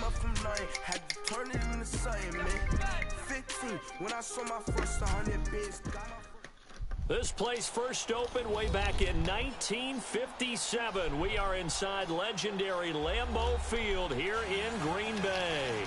up from 9, had to turn it into something, man. 15, when I saw my first 100 bids, This place first opened way back in 1957. We are inside legendary Lambeau Field here in Green Bay.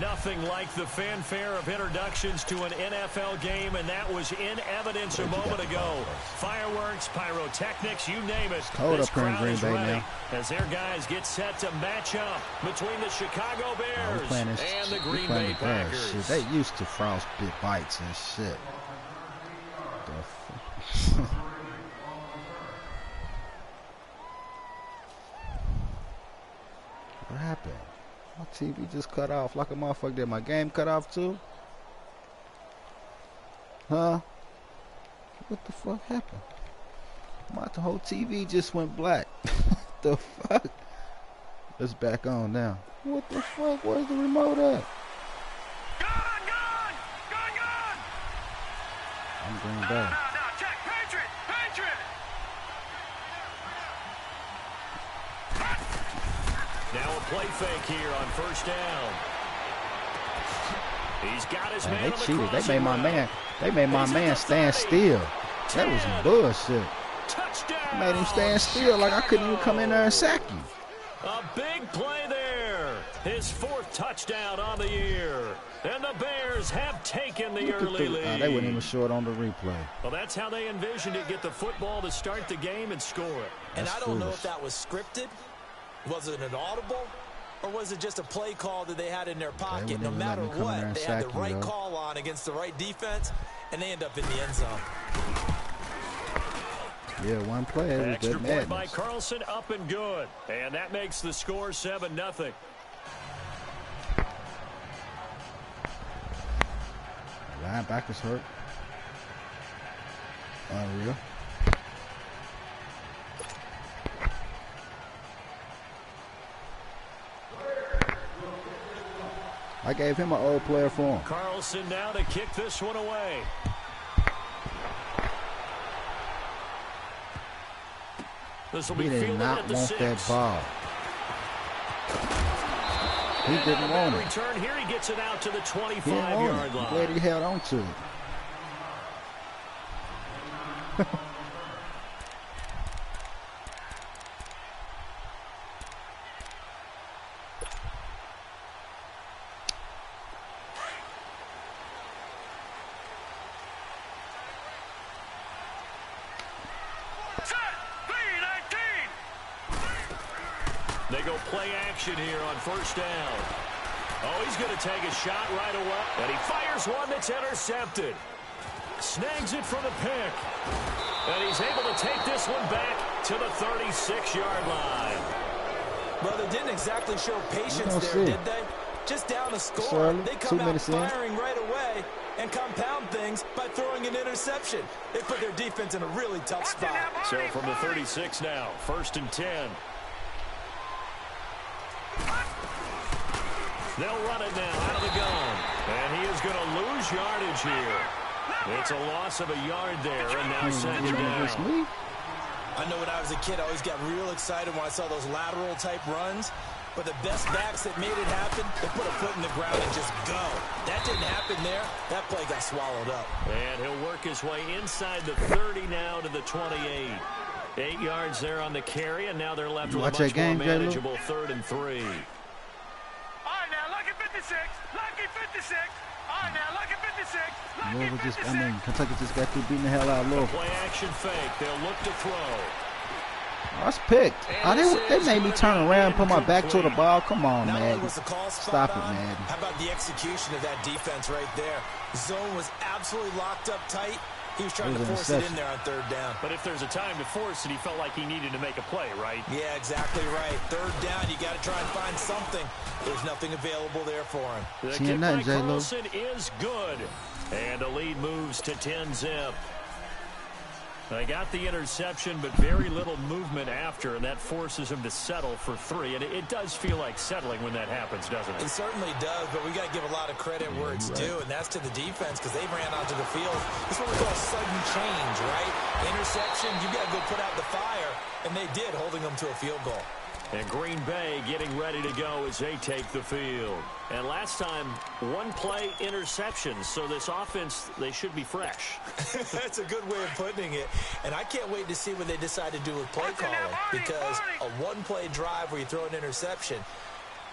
Nothing like the fanfare of introductions to an NFL game, and that was in evidence a moment ago. Fireworks, pyrotechnics, you name it. Cold up here in Green Bay now. As their guys get set to match up between the Chicago Bears and the Green Bay Packers. Shit, they used to frostbite bites and shit. What happened? My TV just cut off like a motherfucker. Did my game cut off too? Huh? What the fuck happened? My whole TV just went black. What the fuck? It's back on now. What the fuck? Where's the remote at? Gone! I'm Green Bay. No, check. Patriot! Now a play fake here on first down. He's got his man They on the cheated. They made my He's man at the stand 30. still. That was bullshit. Touchdown. Made him stand still like I couldn't even come in there and sack you. A big play there. His 4th touchdown on the year. And the Bears have taken the early lead. They weren't even short on the replay. Well, that's how they envisioned it. Get the football to start the game and score it. And That's I don't know foolish. if that was scripted. Was it an audible? Or was it just a play call that they had in their pocket? wouldn't No even let matter me come in there what, and they had the sack you, right though. call on against the right defense, and they end up in the end zone. Yeah, one play. It was Extra good point by madness. Carlson, up and good. And that makes the score 7-0. Linebackers hurt. Unreal. I gave him an old player for him. Carlson now to kick this one away. This will be He did fielded not at the want 6. that ball. He didn't want it. Return here, he gets it out to the He didn't want 25-yard it. I'm line. glad he held on to it. They go play action here on first down. Oh, he's going to take a shot right away. And he fires one that's intercepted. Snags it for the pick. And he's able to take this one back to the 36-yard line. Well, they didn't exactly show patience there, see. did they? Just down a score. Sorry, They 2 come out minutes in. firing right away and compound things by throwing an interception. They put their defense in a really tough spot. So from the 36 now, 1st and 10. They'll run it now out of the gun. And he is going to lose yardage here. It's a loss of a yard there, and now second down. I know when I was a kid, I always got real excited when I saw those lateral-type runs. But the best backs that made it happen, they put a foot in the ground and just go. That didn't happen there. That play got swallowed up. And he'll work his way inside the 30 now to the 28. 8 yards there on the carry, and now they're left with a much more manageable 3rd and 3. All right, now, lucky 56. Lucky 56. All right, now, lucky 56. Lucky 56. Kentucky just got through beating the hell out of Louisville. Play action fake. They'll look to throw. I was picked. They made me turn around and put my back to the ball. Come on, Not man. only was the call Stop it, on, man. How about the execution of that defense right there? Zone was absolutely locked up tight. He was trying to force it in there on 3rd down. But if there's a time to force it, he felt like he needed to make a play, right? Yeah, exactly right. 3rd down, you got to try and find something. There's nothing available there for him. The See you kick nothing, by J-Lo. Carlson is good. And the lead moves to 10-zip. They got the interception, but very little movement after, and that forces him to settle for 3. And it does feel like settling when that happens, doesn't it? It certainly does, but we got to give a lot of credit where it's due, and that's to the defense because they ran onto the field. This is what we call sudden change, right? Interception, you got to go put out the fire, and they did, holding them to a field goal. And Green Bay getting ready to go as they take the field. And last time, one play interception. So this offense, they should be fresh. That's a good way of putting it. And I can't wait to see what they decide to do with play calling. Because a one-play drive where you throw an interception,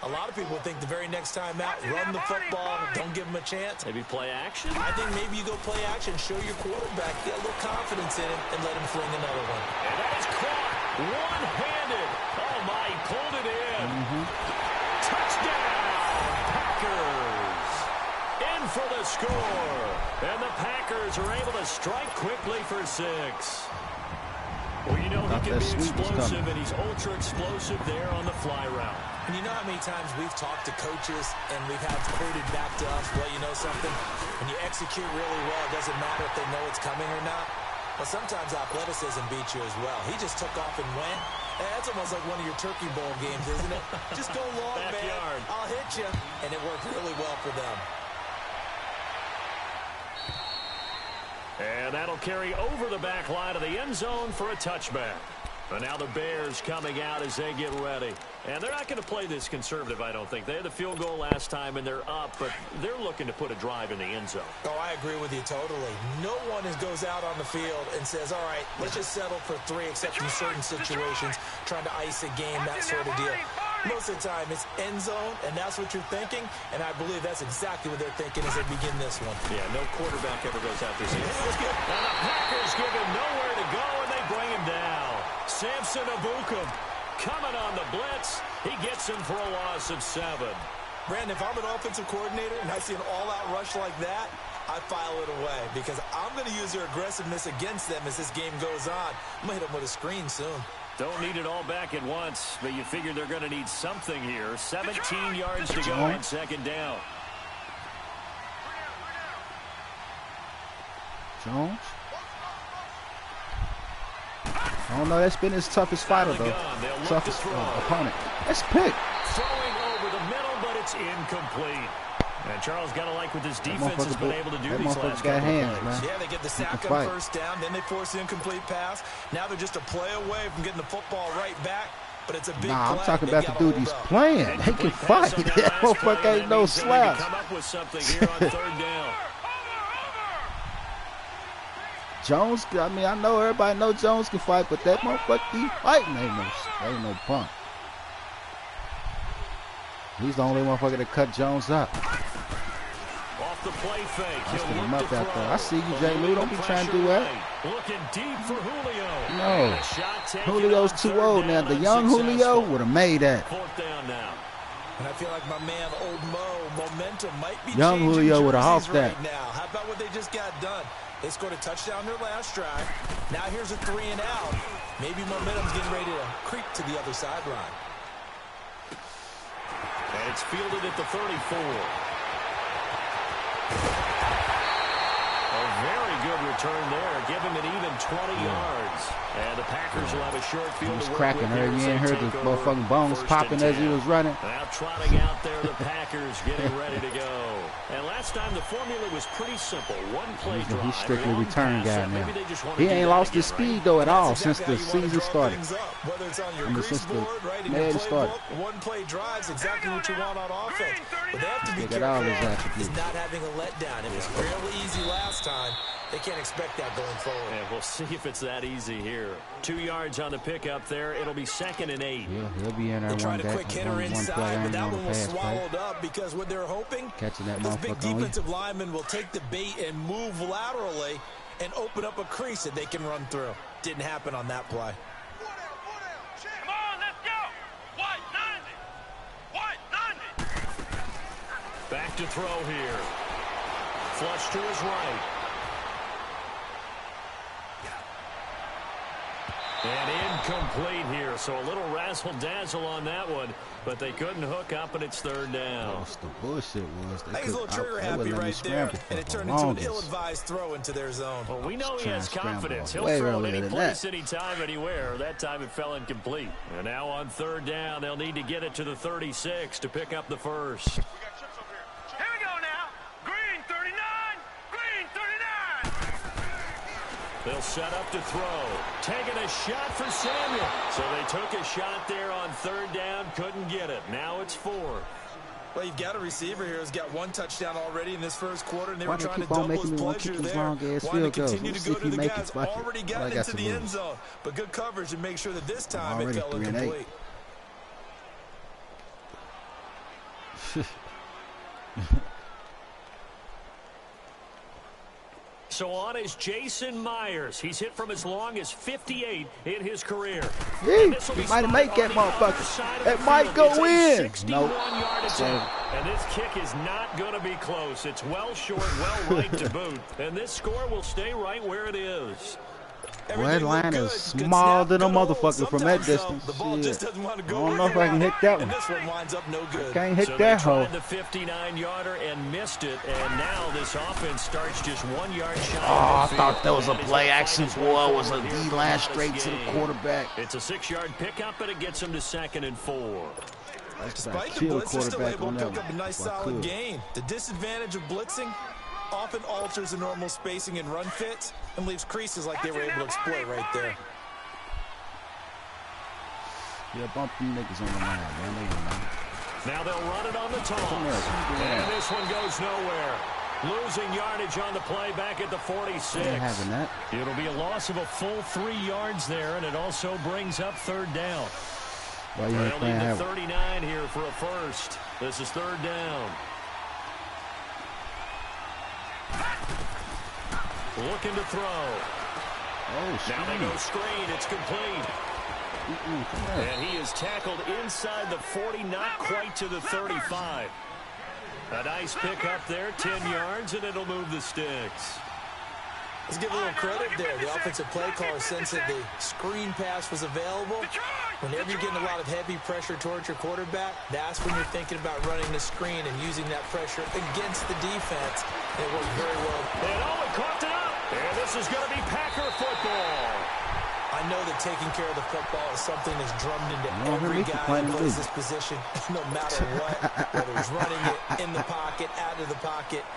a lot of people think the very next time out, run the football, don't give them a chance. Maybe play action? I think maybe you go play action, show your quarterback, get a little confidence in him, and let him fling another one. And that is caught one-handed. Oh, my, he pulled it in. Touchdown, Packers. In for the score. And the Packers are able to strike quickly for 6. Well, you know he can be explosive, and he's ultra-explosive there on the fly route. And you know how many times we've talked to coaches and we've had quoted back to us, well, you know something? When you execute really well, it doesn't matter if they know it's coming or not. Well, sometimes athleticism beats you as well. He just took off and went. And that's almost like one of your Turkey Bowl games, isn't it? Just go long, man. I'll hit you. And it worked really well for them. And that'll carry over the back line of the end zone for a touchback. But now the Bears coming out as they get ready. And they're not going to play this conservative, I don't think. They had the field goal last time, and they're up, but they're looking to put a drive in the end zone. Oh, I agree with you totally. No one goes out on the field and says, all right, let's just settle for 3, except in certain situations, trying to ice a game, that sort of deal. Most of the time, it's end zone, and that's what you're thinking, and I believe that's exactly what they're thinking as they begin this one. Yeah, no quarterback ever goes out there saying, let's get. And the Packers give him nowhere to go, and they bring him down. Samson Abukum coming on the blitz. He gets him for a loss of 7. Brandon, if I'm an offensive coordinator and I see an all-out rush like that, I file it away because I'm going to use their aggressiveness against them as this game goes on. I'm going to hit them with a screen soon. Don't need it all back at once, but you figure they're going to need something here. 17 yards to go on second down. Jones? I don't know. That's been his toughest fighter, though. Toughest opponent. That's pick. Throwing over the middle, but it's incomplete. And Charles got to like what this defense has been able to do these last couple of plays. Yeah, they get the sack on first down, then they force the incomplete pass. Now they're just a play away from getting the football right back. But it's a big I'm talking about the dude he's playing. They can fight. That motherfucker ain't no slouch. Come up with something here on third down. Jones, I mean, I know everybody know Jones can fight, but that motherfucker he fighting ain't no punk. He's the only motherfucker that cut Jones up. Off the play fake. Let's get him up out there. I see you, Jay Lou. Don't be trying to do that. Looking deep for Julio. No. Julio's too old now. The young Julio would have made that. Fourth down now. And I feel like my man, Old Mo, momentum might be young Julio would have hawked that. Right now. How about what they just got done? They scored a touchdown their last drive. Now here's a 3 and out. Maybe momentum's getting ready to creep to the other sideline. And it's fielded at the 34. A very good return there. Give him an even 20 yards. And the Packers will have a short field. He was cracking her. You ain't heard the motherfucking bones popping as he was running. Now trotting out there, the Packers getting ready to go. And last time the formula was pretty simple. One play drive. He's strictly return guy now. He ain't lost his speed though at all since the season started. Whether it's on your grease board, right in your playbook, one play drives exactly what you want on offense. But they have to be careful is not having a letdown. It was fairly easy last time. They can't expect that going forward. And we'll see if it's that easy here. 2 yards on the pickup there. It'll be 2nd and 8. Yeah, he'll be in there they tried a quick hitter inside, but that one was swallowed up because what they're hoping, catching that this big defensive lineman will take the bait and move laterally and open up a crease that they can run through. Didn't happen on that play. Come on, let's go. White 90. White 90. Back to throw here. Flush to his right. And incomplete here, so a little razzle-dazzle on that one, but they couldn't hook up, and it's 3rd down. That's the bullshit was. I think he's a little trigger-happy right there, and it turned into an ill-advised throw into their zone. Well, we know he has confidence. He'll throw it any place, anytime, anywhere. That time it fell incomplete. And now on 3rd down, they'll need to get it to the 36 to pick up the first. Here we go now. Green 39. Green 39. They'll set up to throw. Taking a shot for Samuel. So they took a shot there on third down, couldn't get it. Now it's 4. Well, you've got a receiver here who's got 1 touchdown already in this first quarter, and they were Why trying they to keep on double his making me want to pleasure kick these there. long-ass Wanting field to goals? continue Let's to see go if to he the make guys it. Fuck it. already Well, I gotten got into to the end lose. zone. But good coverage to make sure that this time it already fell 3-8. incomplete. So on is Jason Myers. He's hit from as long as 58 in his career. He might make that motherfucker. It might go in. Nope. And this kick is not going to be close. It's well short, well right to boot. And this score will stay right where it is. Well, that line is smaller than a motherfucker from that distance. The ball just doesn't want to go. I don't know if I can hit that one. And this one winds up no good. Can't hit so that they hole. tried the 59-yarder and missed it, and now this offense starts just 1 yard shy. Oh, I thought that was a play action. Boy, it was a D-line straight to the quarterback. It's a 6-yard pickup, but it gets him to 2nd and 4. Despite the blitz, they're still able to pick up a nice solid gain. The disadvantage of blitzing often alters the normal spacing and run fits and leaves creases like they were able to exploit right there. Yeah, bump them niggas on the line, man. Now they'll run it on the toss. And this one goes nowhere. Losing yardage on the play back at the 46. Having that. It'll be a loss of a full 3 yards there, and it also brings up third down. Why you They'll need the 39 here for a first. This is third down. Looking to throw. Oh, now they go screen. It's complete. And he is tackled inside the 40, not quite to the 35. A nice pick up there, 10 yards, and it'll move the sticks. Let's give a little credit there. The offensive play caller sensed that the screen pass was available. Whenever you're getting a lot of heavy pressure towards your quarterback, that's when you're thinking about running the screen and using that pressure against the defense. And it worked very well. And Owen coughed it up. And this is going to be Packer football. I know that taking care of the football is something that's drummed into every guy who plays this position, no matter what, whether he's running it in the pocket, out of the pocket.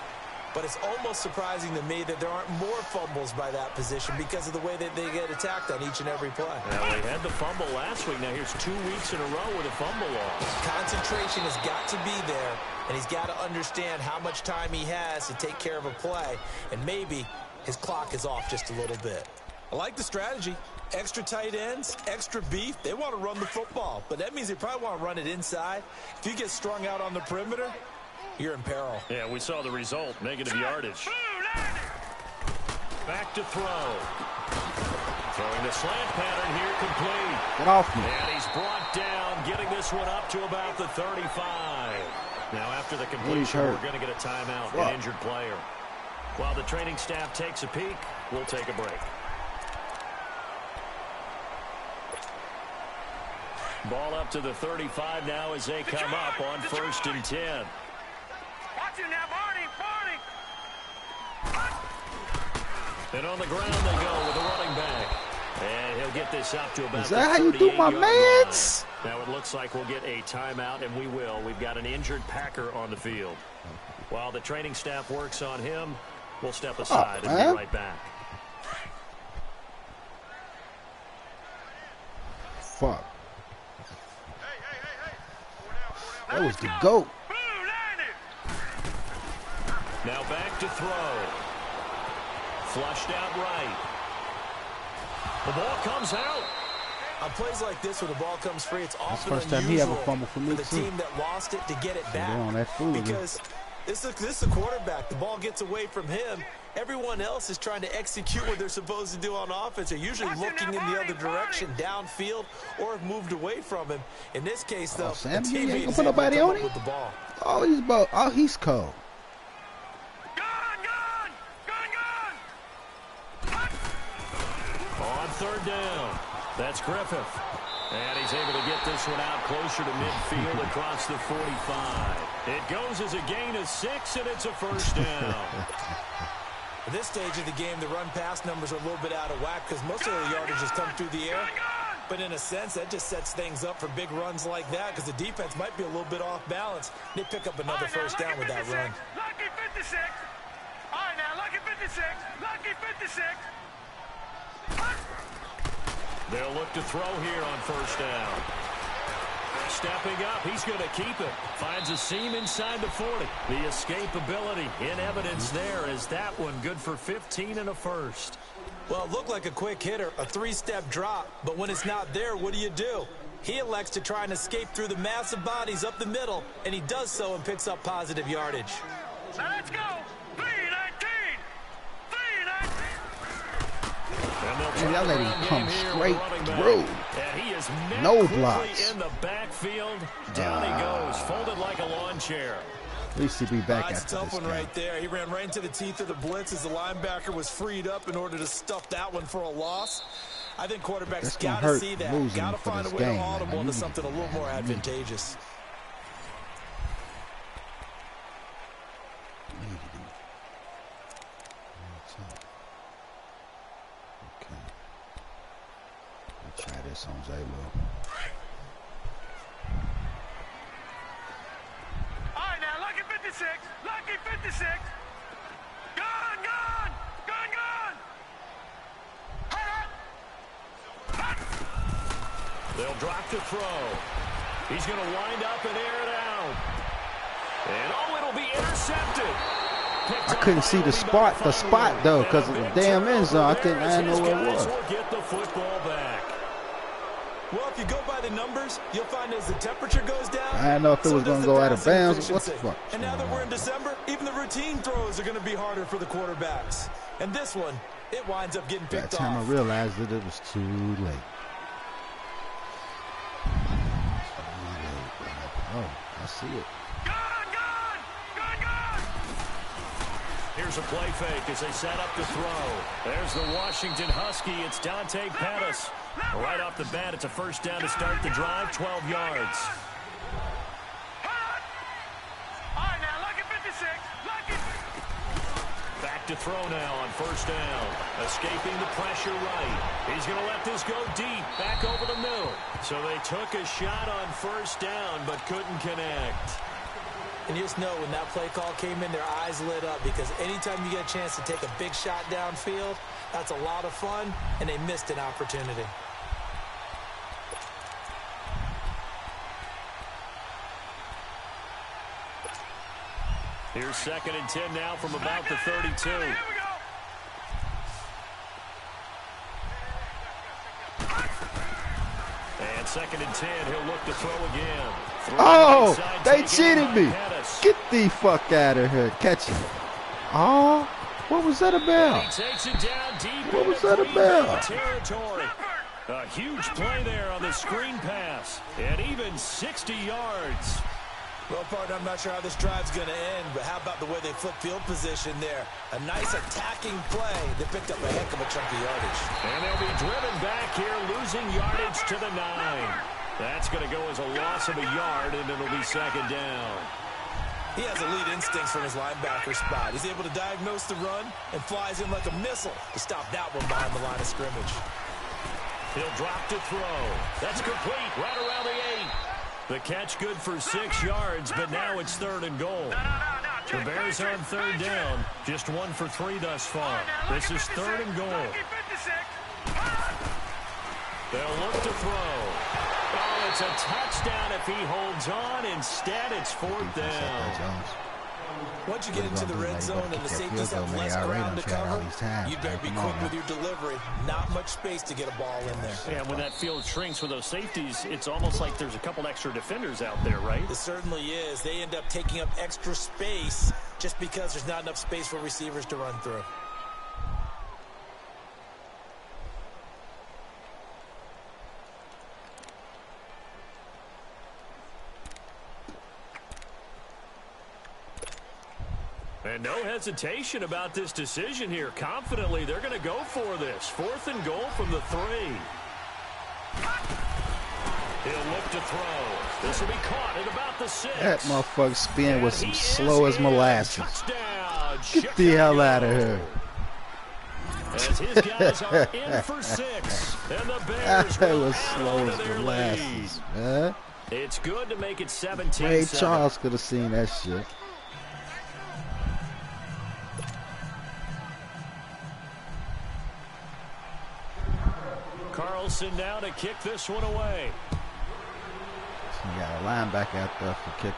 But it's almost surprising to me that there aren't more fumbles by that position because of the way that they get attacked on each and every play. Well, they had the fumble last week. Now here's 2 weeks in a row with a fumble loss. Concentration has got to be there, and he's got to understand how much time he has to take care of a play, and maybe his clock is off just a little bit. I like the strategy. Extra tight ends, extra beef. They want to run the football, but that means they probably want to run it inside. If you get strung out on the perimeter, you're in peril. Yeah, we saw the result. Negative yardage. Back to throw. Throwing the slant pattern here complete. Get off me. And he's brought down, getting this one up to about the 35. Now after the completion, we're going to get a timeout, an injured player. While the training staff takes a peek, we'll take a break. Ball up to the 35 now as they come up on 1st and 10. Watch it now, Barney. And on the ground they go with the running back. And he'll get this up to about the 38-yard line. Is that how you do my mans? Now it looks like we'll get a timeout, and we will. We've got an injured Packer on the field. While the training staff works on him, we'll step aside and be right back. Fuck. That was the GOAT. Now back to throw. Flushed out right. The ball comes out. On plays like this where the ball comes free, it's often first time he ever unusual fumbled for me the too. team that lost it to get it back. On that fool, because this is the quarterback. The ball gets away from him. Everyone else is trying to execute what they're supposed to do on offense. They're usually looking in the other direction, downfield, or have moved away from him. In this case, though, Sam, the you teammate ain't gonna is put able to nobody come on up him? with the ball. Oh, he's cold. On 3rd down, that's Griffith. And he's able to get this one out closer to midfield across the 45. It goes as a gain of 6, and it's a first down. At this stage of the game, the run-pass numbers are a little bit out of whack because most of the yardage has come through the air. But in a sense, that just sets things up for big runs like that because the defense might be a little bit off balance. They pick up another first down with that run. Lucky 56. All right, now, lucky 56. Lucky 56. They'll look to throw here on first down. Stepping up, he's going to keep it. Finds a seam inside the 40. The escapability in evidence there is that one good for 15 and a first. Well, it looked like a quick hitter, a three-step drop, but when it's not there, what do? He elects to try and escape through the massive bodies up the middle, and he does so and picks up positive yardage. Now let's go. 3-19. 3-19. And y'all let him come straight through. And he is no blocks in the backfield. Down he goes, folded like a lawn chair. At least he'll be back It's after a tough this one game. right there. He ran right into the teeth of the blitz as the linebacker was freed up in order to stuff that one for a loss. I think quarterbacks got to see that. Got to find a way to audible into something a little more advantageous. Okay. Let's try this on Zaylo. All right, now, lucky 56. Lucky 56. Gone, gone. Gone, gone. They'll drop the throw. He's going to wind up and air it out. And it'll be intercepted. I couldn't see the spot though, because of the damn end zone. I didn't know where it was. Will get the football back. Well, if you go by the numbers, you'll find as the temperature goes down. I didn't know if it was going to go out of bounds. What the fuck? And now that we're in December, even the routine throws are going to be harder for the quarterbacks. And this one, it winds up getting picked off. By the time I realized that it was too late. Oh, I see it. Here's a play fake as they set up the throw. There's the Washington Husky. It's Dante Pettis. Right off the bat, it's a first down to start the drive, 12 yards. All right, now, lucky 56. Lucky. Back to throw now on first down. Escaping the pressure right. He's going to let this go deep, back over the middle. So they took a shot on first down, but couldn't connect. And you just know when that play call came in, their eyes lit up, because anytime you get a chance to take a big shot downfield, that's a lot of fun, and they missed an opportunity. Here's 2nd and 10 now from about the 32. Here we go. And 2nd and 10, he'll look to throw again. Oh, they cheated me. Get the fuck out of here. Catch it. Oh, what was that about? He takes it down deep. What was that about? Territory. A huge play there on the screen pass. And even 60 yards. Well, partner, I'm not sure how this drive's going to end, but how about the way they flip field position there? A nice attacking play. They picked up a heck of a chunk of yardage. And they'll be driven back here, losing yardage to the 9. That's going to go as a loss of a yard, and it'll be 2nd down. He has elite instincts from his linebacker spot. He's able to diagnose the run and flies in like a missile to stop that one behind the line of scrimmage. He'll drop to throw. That's complete right around the 8. The catch good for 6 yards, but now it's 3rd and goal. The Bears on 3rd down, just 1 for 3 thus far. This is 3rd and goal. They'll look to throw. Oh, it's a touchdown if he holds on. Instead, it's 4th down. Once you get into the red zone and the safeties have less ground to cover, you better be quick with your delivery. Not much space to get a ball in there. Yeah, when that field shrinks with those safeties, it's almost like there's a couple extra defenders out there, right? It certainly is. They end up taking up extra space just because there's not enough space for receivers to run through. And no hesitation about this decision here. Confidently, they're going to go for this. 4th and goal from the 3. He'll look to throw. This will be caught at about the 6. That motherfucker spin was some slow as molasses. Get the hell out of here. As his guys are in for 6. And the Bears That was slow as molasses, man. It's good to make it 17-7. Ray Charles could have seen that shit. Carlson now to kick this one away. You got a linebacker out there for kicker.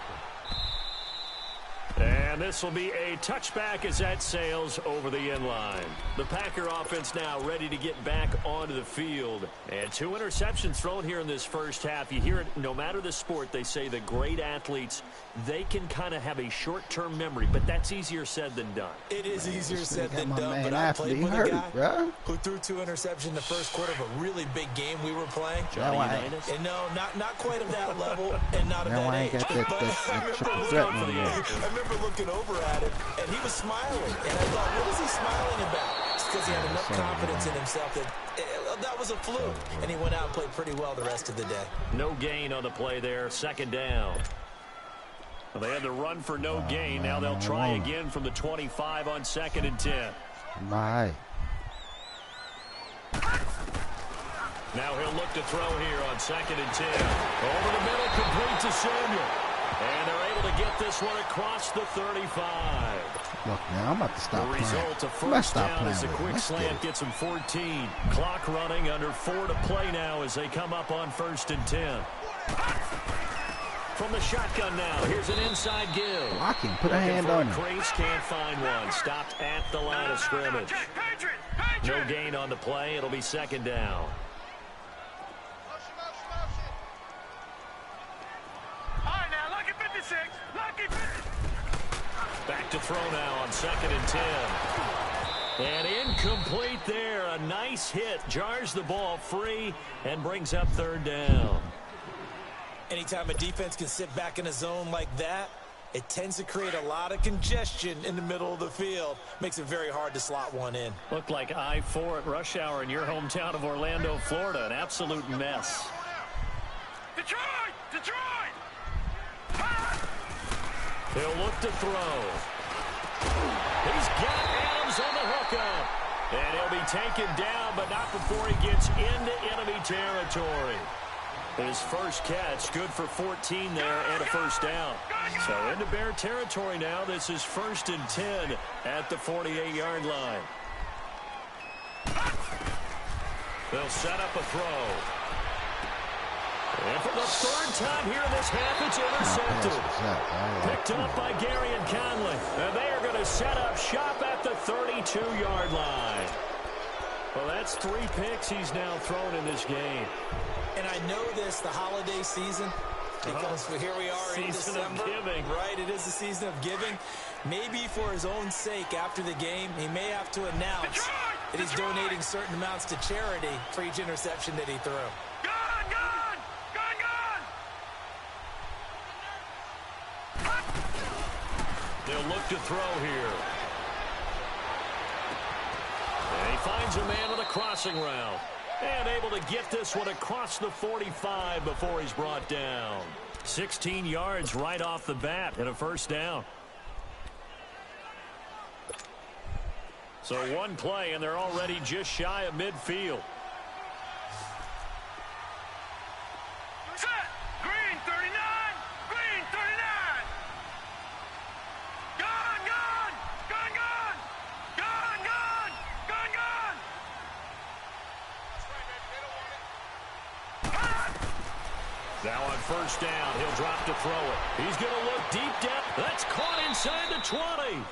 And this will be a touchback as that sails over the end line. The Packer offense now ready to get back onto the field. And 2 interceptions thrown here in this first half. You hear it no matter the sport. They say the great athletes, they can kind of have a short-term memory. But that's easier said than done. It is easier said than my done. man But I played with a guy bro. who threw 2 interceptions in the first quarter of a really big game we were playing. Johnny Unitas? And no, not quite at that level and not at Now that I age. ain't got that triple threat no more. I remember looking over at him, and he was smiling. And I thought, what is he smiling about? It's because he had enough confidence in himself that was a fluke. And he went out and played pretty well the rest of the day. No gain on the play there. Second down. Well, they had to run for no gain. Now they'll try again from the 25 on 2nd and 10. My. Now he'll look to throw here on 2nd and 10. Over the middle, complete to Samuel. And they're able to get this one across the 35. Look, now I'm about to stop The playing. result of first down as the quick slant gets them 14. Clock running, under 4 to play now as they come up on 1st and 10. From the shotgun now, here's an inside give. Blocking, put a hand on him. Crease, can't find one. Stopped at the line of scrimmage. No gain on the play. It'll be 2nd down. Back to throw now on 2nd and 10. And incomplete there. A nice hit. Jars the ball free and brings up 3rd down. Anytime a defense can sit back in a zone like that, it tends to create a lot of congestion in the middle of the field. Makes it very hard to slot one in. Looked like I-4 at rush hour in your hometown of Orlando, Florida. An absolute mess. Detroit! He'll look to throw. He's got Adams on the hookup. And he'll be taken down, but not before he gets into enemy territory. His first catch, good for 14 there and a 1st down. So into Bear territory now. This is 1st and 10 at the 48-yard line. They'll set up a throw. And for the 3rd time here in this half, it's intercepted. Picked up by Gary and Conley. And they are going to set up shop at the 32-yard line. Well, that's 3 picks he's now thrown in this game. And I know this, the holiday season, because here we are in December. Right, it is the season of giving. Maybe for his own sake, after the game, he may have to announce that he's donating certain amounts to charity for each interception that he threw. They'll look to throw here. And he finds a man on the crossing route. And able to get this one across the 45 before he's brought down. 16 yards right off the bat and a 1st down. So 1 play, and they're already just shy of midfield. Green 39! Green 39! Gun! Now on 1st down, he'll drop to throw it. He's going to look deep down. That's caught inside the 20.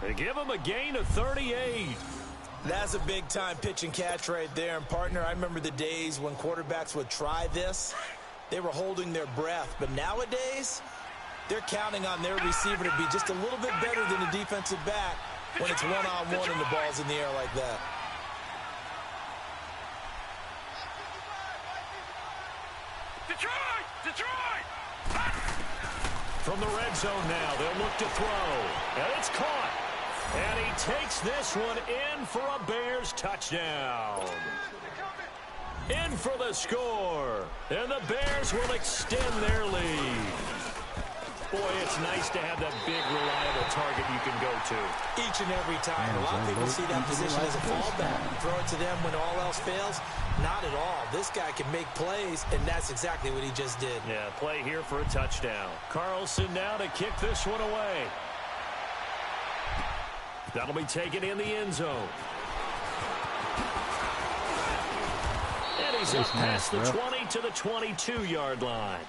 They give him a gain of 38. That's a big-time pitch and catch right there. And, partner, I remember the days when quarterbacks would try this. They were holding their breath. But nowadays, they're counting on their receiver to be just a little bit better than the defensive back when it's one-on-one and the ball's in the air like that. Detroit! From the red zone now, they'll look to throw. And it's caught. And he takes this one in for a Bears touchdown. In for the score. And the Bears will extend their lead. Boy, it's nice to have that big, reliable target you can go to. Each and every time. A lot of people see that position as a fallback. Throw it to them when all else fails. Not at all. This guy can make plays, and that's exactly what he just did. Yeah, play here for a touchdown. Carlson now to kick this one away. That'll be taken in the end zone. And he's up past the 20 to the 22-yard line.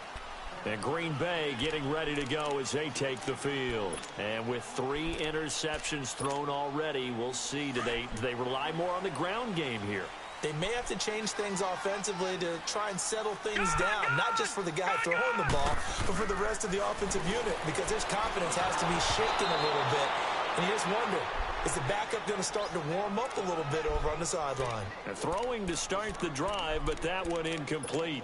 And Green Bay getting ready to go as they take the field. And with 3 interceptions thrown already, we'll see. Do they rely more on the ground game here? They may have to change things offensively to try and settle things down, not just for the guy throwing the ball, but for the rest of the offensive unit, because his confidence has to be shaken a little bit. And you just wonder, is the backup going to start to warm up a little bit over on the sideline? Throwing to start the drive, but that one incomplete.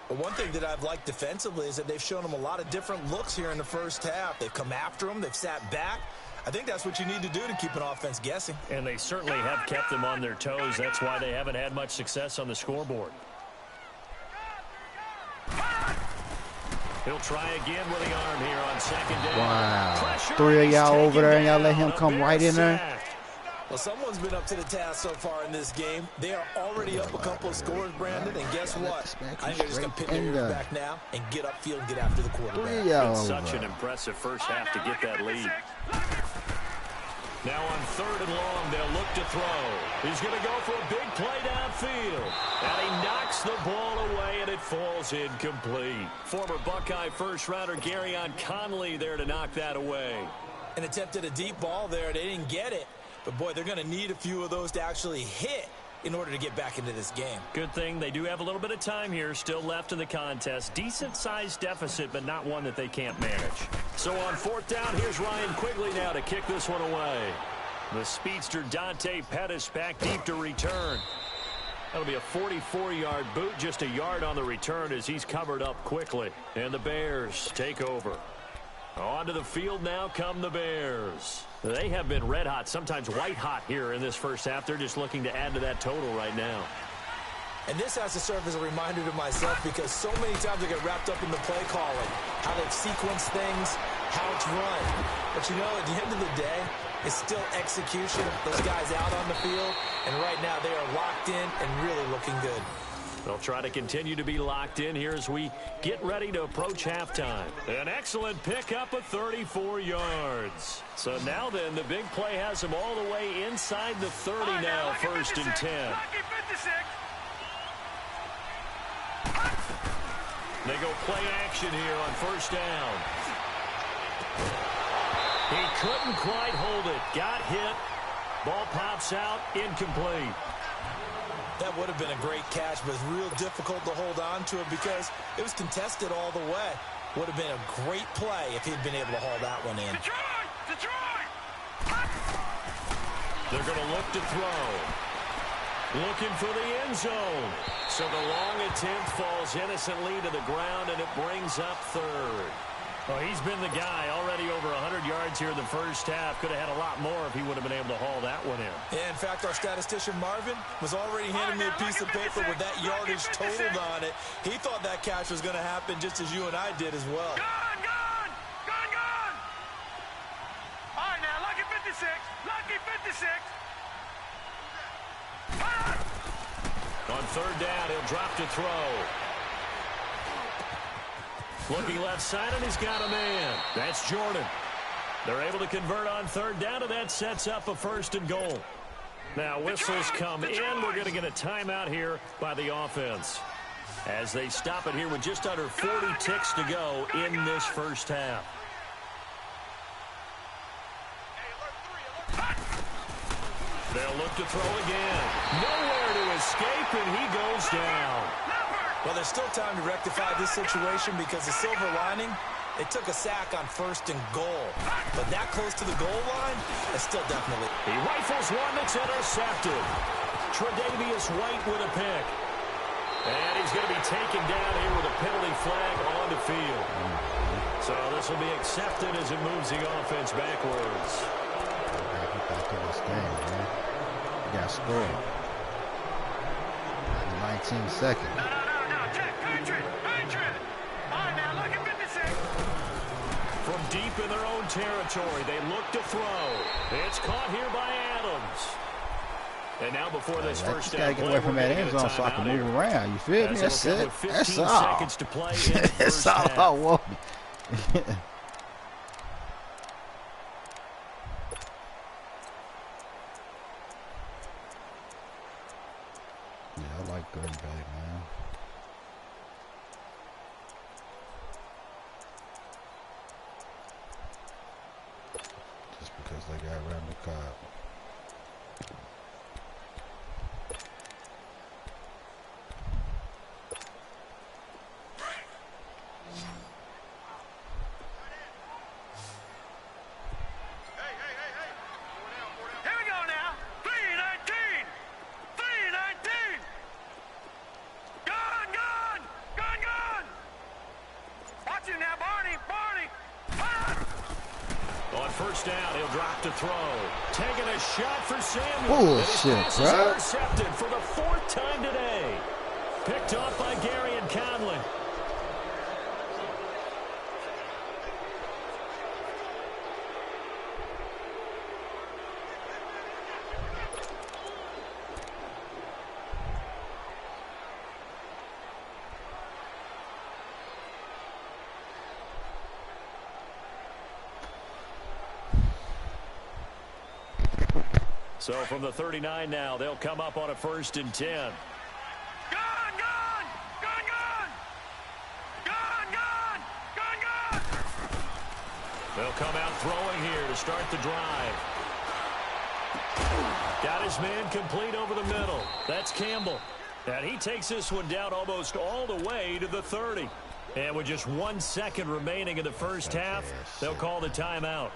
But one thing that I've liked defensively is that they've shown him a lot of different looks here in the first half. They've come after him. They've sat back. I think that's what you need to do to keep an offense guessing. And they certainly have kept them on their toes. That's why they haven't had much success on the scoreboard. He'll try again with the arm here on second down. Wow. Pressure, 3 of y'all taken over there and y'all let down. him come right in there. Sack. Well, someone's been up to the task so far in this game. They are already up a couple of scores, Brandon, and guess what? I think they're just going to pin their ears back now and get upfield and get after the quarterback. Been such an impressive first half to get that lead. Now on 3rd and long, they'll look to throw. He's going to go for a big play downfield. And he knocks the ball away, and it falls incomplete. Former Buckeye first-rounder Garyon Conley there to knock that away. An attempt at a deep ball there. They didn't get it. But, boy, they're going to need a few of those to actually hit in order to get back into this game. Good thing they do have a little bit of time here still left in the contest. Decent-sized deficit, but not one that they can't manage. So on 4th down, here's Ryan Quigley now to kick this one away. The speedster Dante Pettis back deep to return. That'll be a 44-yard boot, just a yard on the return as he's covered up quickly. And the Bears take over. Onto the field now come the Bears. They have been red hot, sometimes white hot here in this first half. They're just looking to add to that total right now. And this has to serve as a reminder to myself because so many times I get wrapped up in the play calling, how they've sequenced things, how it's run. But you know, at the end of the day, it's still execution. Those guys out on the field, and right now they are locked in and really looking good. They'll try to continue to be locked in here as we get ready to approach halftime. An excellent pickup of 34 yards. So now then, the big play has them all the way inside the 30 now, 1st and 10. They go play action here on 1st down. He couldn't quite hold it. Got hit. Ball pops out. Incomplete. That would have been a great catch, but it's real difficult to hold on to it because it was contested all the way. Would have been a great play if he'd been able to haul that one in. They're going to look to throw. Looking for the end zone. So the long attempt falls innocently to the ground, and it brings up 3rd. Well, he's been the guy already over 100 yards here in the first half. Could have had a lot more if he would have been able to haul that one in. Yeah, in fact, our statistician Marvin was already handing me a piece of paper with that yardage totaled on it. He thought that catch was going to happen just as you and I did as well. Gone! All right, now, lucky 56. Lucky 56. On 3rd down, he'll drop to throw. Looking left side, and he's got a man. That's Jordan. They're able to convert on 3rd down, and that sets up a 1st and goal. Now, whistles come in. We're going to get a timeout here by the offense as they stop it here with just under 40 ticks to go in this first half. They'll look to throw again. Nowhere to escape, and he goes down. Well, there's still time to rectify this situation because the silver lining, they took a sack on 1st and goal. But that close to the goal line, that's still definitely. He rifles one that's intercepted. Tre'Davious White with a pick. And he's going to be taken down here with a penalty flag on the field. So this will be accepted as it moves the offense backwards. Back to this game, man. We got scored. 19 seconds. From deep in their own territory, they look to throw. It's caught here by Adams. And now before this first down, gotta get away from that end zone so I can move around. You feel me? That's it. That's all. Seconds to play in the That's all I want. Yeah, I like Green Bay, man. Just because they got Randall Cobb. First down, he'll drop to throw. Taking a shot for Samuel. Bullshit, bro. Intercepted for the 4th time today. Picked off by Gary and Conlon. So from the 39 now, they'll come up on a 1st and 10. Gone! Gone! Gone! Gone! Gone! Gone! Gone! Gone! They'll come out throwing here to start the drive. Got his man complete over the middle. That's Campbell. And he takes this one down almost all the way to the 30. And with just 1 second remaining in the first half, they'll call the timeout.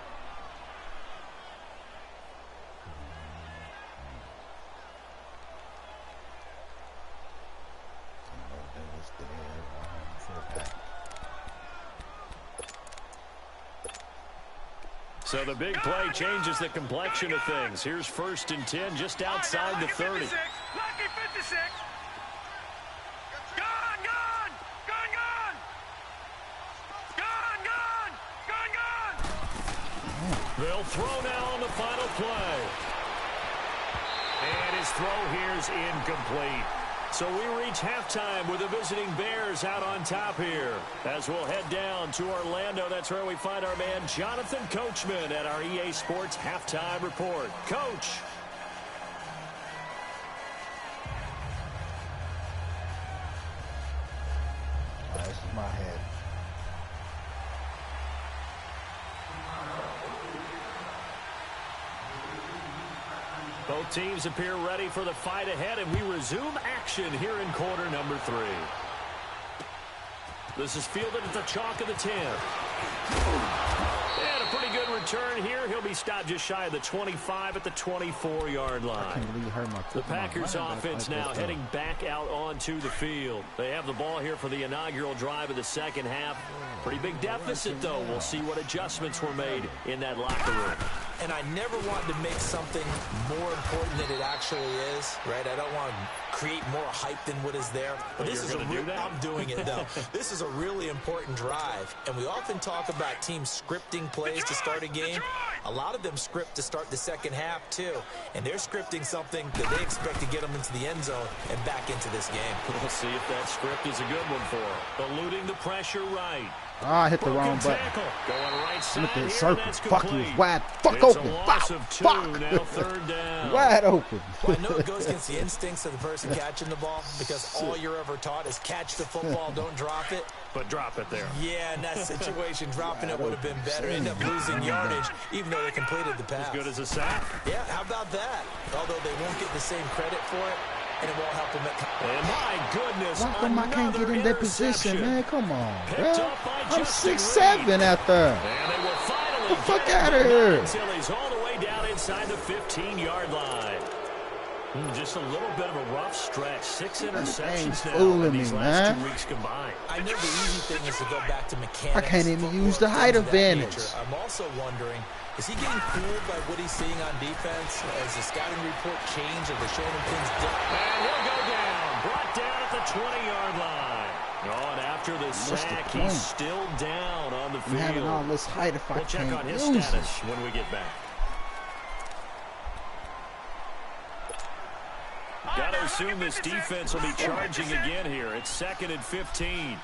So the big play changes the complexion of things. Here's 1st and 10 just outside the 30. Lucky 56. Gone, gone, gone, gone. Gone, gone, gone, gone. They'll throw now on the final play. And his throw here is incomplete. So we reach halftime with the visiting Bears out on top here. As we'll head down to Orlando, that's where we find our man Jonathan Coachman at our EA Sports Halftime Report. Coach. This is my head. Both teams appear ready for the fight ahead, and we resume action here in quarter number 3. This is fielded at the chalk of the 10. And a pretty good return here. He'll be stopped just shy of the 25 at the 24-yard line. The Packers offense now heading back out onto the field. They have the ball here for the inaugural drive of the second half. Pretty big deficit, though. We'll see what adjustments were made in that locker room. And I never wanted to make something more important than it actually is, right? I don't want to create more hype than what is there. But this is I'm doing it, though. This is a really important drive. And we often talk about teams scripting plays to start a game. A lot of them script to start the second half, too. And they're scripting something that they expect to get them into the end zone and back into this game. We'll see if that script is a good one for them. Eluding the pressure right. Ah, I hit the wrong button. Going right side Look at the here, circle. Fuck, he was wide. Fuck it's open. A loss of 2, Fuck. now 3rd down. Wide open. Well, I know it goes against the instincts of the person catching the ball because all you're ever taught is catch the football, don't drop it. But drop it there. Yeah, in that situation, dropping it would have been better. End up losing yardage, even though they completed the pass. As good as a sack. Yeah, how about that? Although they won't get the same credit for it, and it won't help them at. And my goodness, Why come I can't get in that position, man? Come on, bro. I'm 6'7" out there. And they will finally the fuck out of here. Until he's all the way down inside the 15-yard line. Just a little bit of a rough stretch. 6 interceptions now in these last 2 weeks combined. I know the easy thing is to go back to mechanics. I can't even use the height advantage. I'm also wondering, is he getting fooled by what he's seeing on defense? Has the scouting report changed? Are they showing him things different? And he'll go down. Brought down at the 20-yard line. Oh, and after the sack, he's still down on the field. Having all this height if I we'll check can't on his use status it. when we get back. Got to assume this defense will be charging again here. It's 2nd and 15.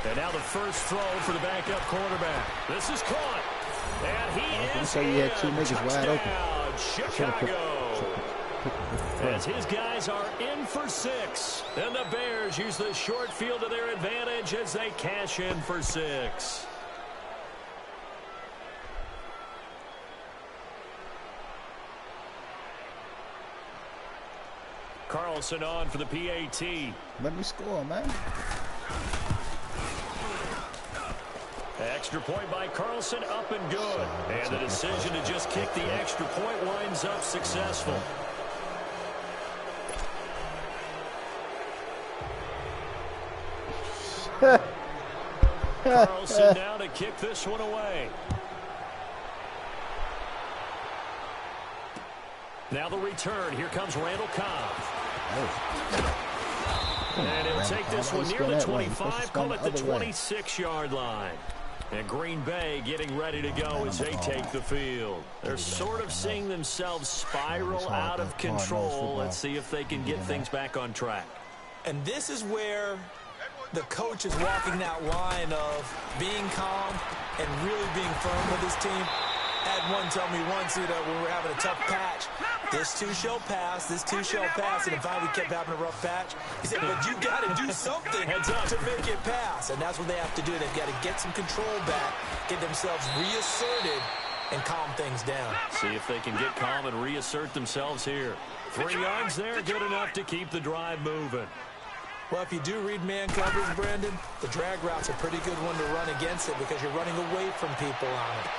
And now the first throw for the backup quarterback. This is caught. And he is in. You had 2 niggas wide open. Chicago. As his guys are in for 6. And the Bears use the short field to their advantage as they cash in for 6. Carlson on for the PAT. Let me score, man. Extra point by Carlson, up and good. And the decision to just kick the extra point winds up successful. Carlson now to kick this one away. Now the return. Here comes Randall Cobb. And he'll take this one near the 25, call it the 26-yard line. And Green Bay getting ready to go as they take the field. They're sort of seeing themselves spiral out of control. Let's see if they can get things back on track. And this is where the coach is walking that line of being calm and really being firm with his team. I had one tell me once, when we were having a tough patch, this too shall pass, this too shall pass, and finally we kept having a rough patch. He said, but you got to do something to make it pass, and that's what they have to do. They've got to get some control back, get themselves reasserted, and calm things down. See if they can get calm and reassert themselves here. 3 yards there, good enough to keep the drive moving. Well, if you do read man coverage, Brandon, the drag route's a pretty good one to run against it because you're running away from people on it.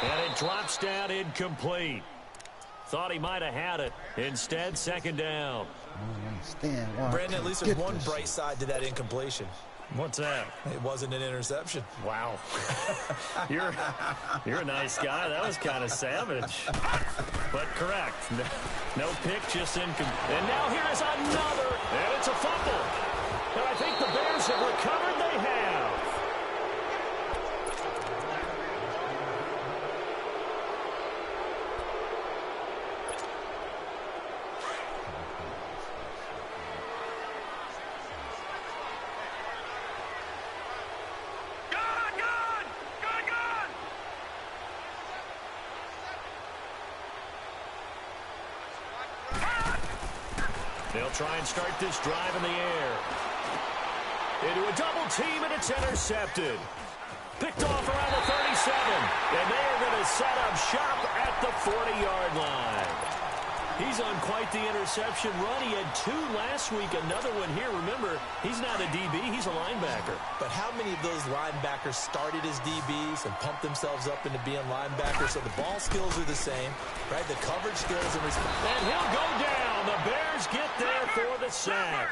And it drops down incomplete. Thought he might have had it. Instead, second down. Brandon, at least there's one bright side to that incompletion. What's that? It wasn't an interception. Wow. You're a nice guy. That was kind of savage. But correct. No pick, just incomplete. And now here is another. And it's a fumble. And I think the Bears have recovered. They have. They'll try and start this drive in the air. Into a double team, and it's intercepted. Picked off around the 37. And they are going to set up shop at the 40-yard line. He's on quite the interception run. He had 2 last week, another one here. Remember, he's not a DB, he's a linebacker. But how many of those linebackers started as DBs and pumped themselves up into being linebackers? So the ball skills are the same, right? The coverage skills and response. And he'll go down. The Bears get there for the sack.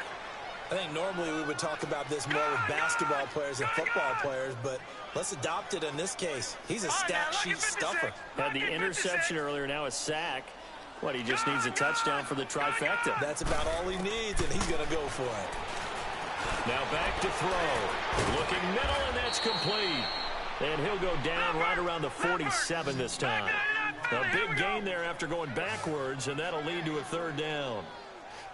I think normally we would talk about this more with basketball players and football players, but let's adopt it in this case. He's a stat sheet stuffer. Had the interception earlier, now a sack. What, he just needs a touchdown for the trifecta. That's about all he needs, and he's going to go for it. Now back to throw. Looking middle, and that's complete. And he'll go down right around the 47 this time. A big gain there after going backwards, and that'll lead to a third down.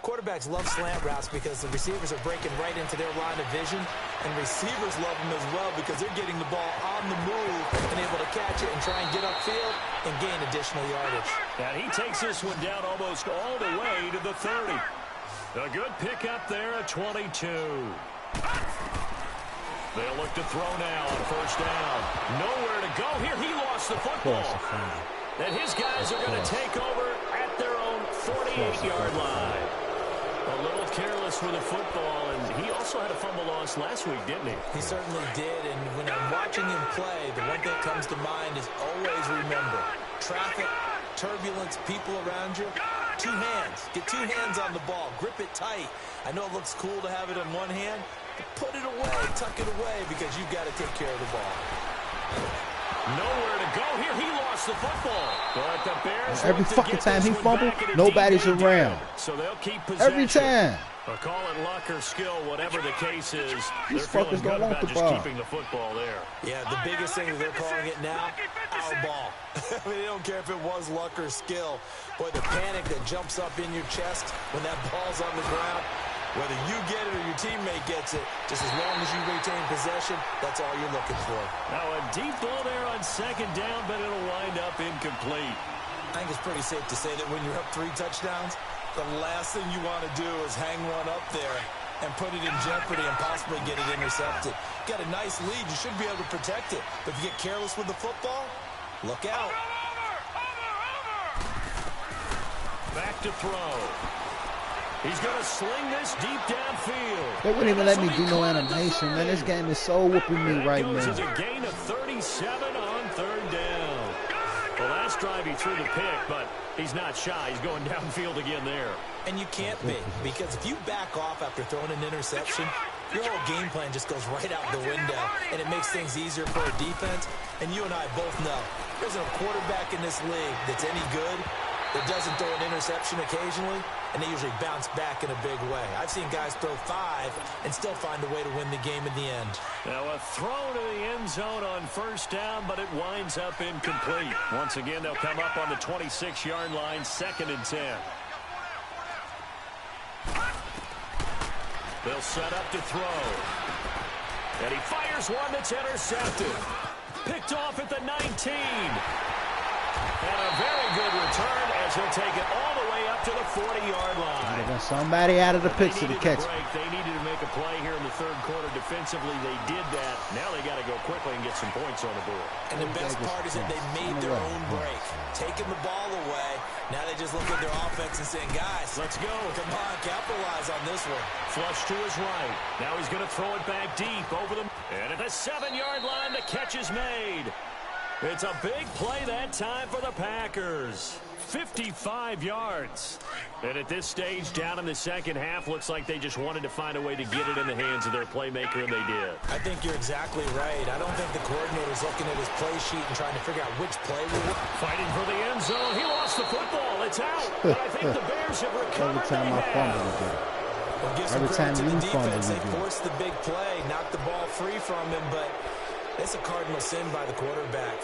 Quarterbacks love slant routes because the receivers are breaking right into their line of vision, and receivers love them as well because they're getting the ball on the move and able to catch it and try and get upfield and gain additional yardage. And he takes this one down almost all the way to the 30. A good pickup there at 22. They'll look to throw now on first down. Nowhere to go here. He lost the football. And his guys are going to take over at their own 48-yard line. A little careless with the football, and he also had a fumble loss last week, didn't he? He certainly did, and when I'm watching him play, the one thing that comes to mind is always remember, traffic, turbulence, people around you, 2 hands. Get 2 hands on the ball. Grip it tight. I know it looks cool to have it in one hand, but put it away, tuck it away, because you've got to take care of the ball. Nowhere to go here. He lost the football. But the Bears every fucking time he fumbled, nobody's around. So they'll keep possession. Every time. Or call it luck or skill, whatever the case is. These they're feeling fuckers good don't want about the just ball. keeping the football there. Yeah, the biggest thing is they're calling it now, our ball. I mean, they don't care if it was luck or skill. Boy, the panic that jumps up in your chest when that ball's on the ground, Whether you get it or your teammate gets it, just as long as you retain possession, that's all you're looking for. Now a deep ball there on second down, but it'll wind up incomplete. I think it's pretty safe to say that when you're up 3 touchdowns, the last thing you want to do is hang one up there and put it in jeopardy and possibly get it intercepted. Got a nice lead. You should be able to protect it. But if you get careless with the football, look out. Back to throw. He's going to sling this deep downfield. They wouldn't even let me do no animation, man. This game is so whooping me right now. Goes as a gain of 37 on third down. Well, last drive he threw the pick, but he's not shy. He's going downfield again there. And you can't be, because if you back off after throwing an interception, your whole game plan just goes right out the window, and it makes things easier for a defense. And you and I both know there's a quarterback in this league that's any good that doesn't throw an interception occasionally, and they usually bounce back in a big way. I've seen guys throw 5 and still find a way to win the game in the end. Now a throw to the end zone on first down, but it winds up incomplete. Once again, they'll come up on the 26-yard line, 2nd and 10. They'll set up to throw. And he fires one that's intercepted. Picked off at the 19. And a very good return as he'll take it all the way up to the 40-yard line. Got somebody out of the picture to catch it. They needed to make a play here in the third quarter defensively. They did that. Now they got to go quickly and get some points on the board. And the best part is that they made their own break, taking the ball away. Now they just look at their offense and saying, guys, let's go. Come on, capitalize on this one. Flush to his right. Now he's going to throw it back deep over them. And at the 7-yard line, the catch is made. It's a big play that time for the Packers. 55 yards. And at this stage, down in the second half, looks like they just wanted to find a way to get it in the hands of their playmaker, and they did. I think you're exactly right. I don't think the coordinator's looking at his play sheet and trying to figure out which play will work. Fighting for the end zone. He lost the football. It's out. But I think the Bears have recovered. Every time I fumble again. Well, give some credit to the defense. They forced the big play, knocked the ball free from him, but it's a cardinal sin by the quarterback.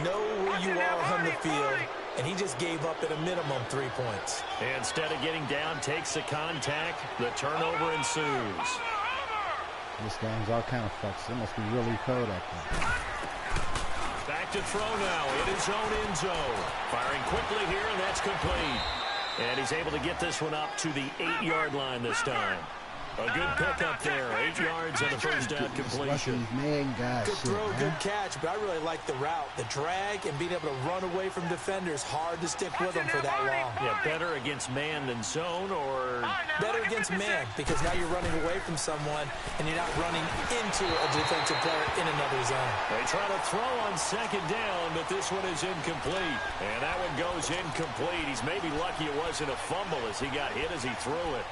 Know where you are on the field, and he just gave up at a minimum 3 points. Instead of getting down, takes the contact. The turnover ensues. This game's all kind of fucked. It must be really cold out there. Back to throw now in his own end zone. Firing quickly here, and that's complete. And he's able to get this one up to the 8-yard line this time. A good pickup there. 8 yards on the first down completion. Good throw, good catch, but I really like the route. The drag and being able to run away from defenders. Hard to stick with them for that long. Yeah, better against man than zone, or better against man, because now you're running away from someone and you're not running into a defensive player in another zone. They try to throw on second down, but this one is incomplete. And that one goes incomplete. He's maybe lucky it wasn't a fumble as he got hit as he threw it.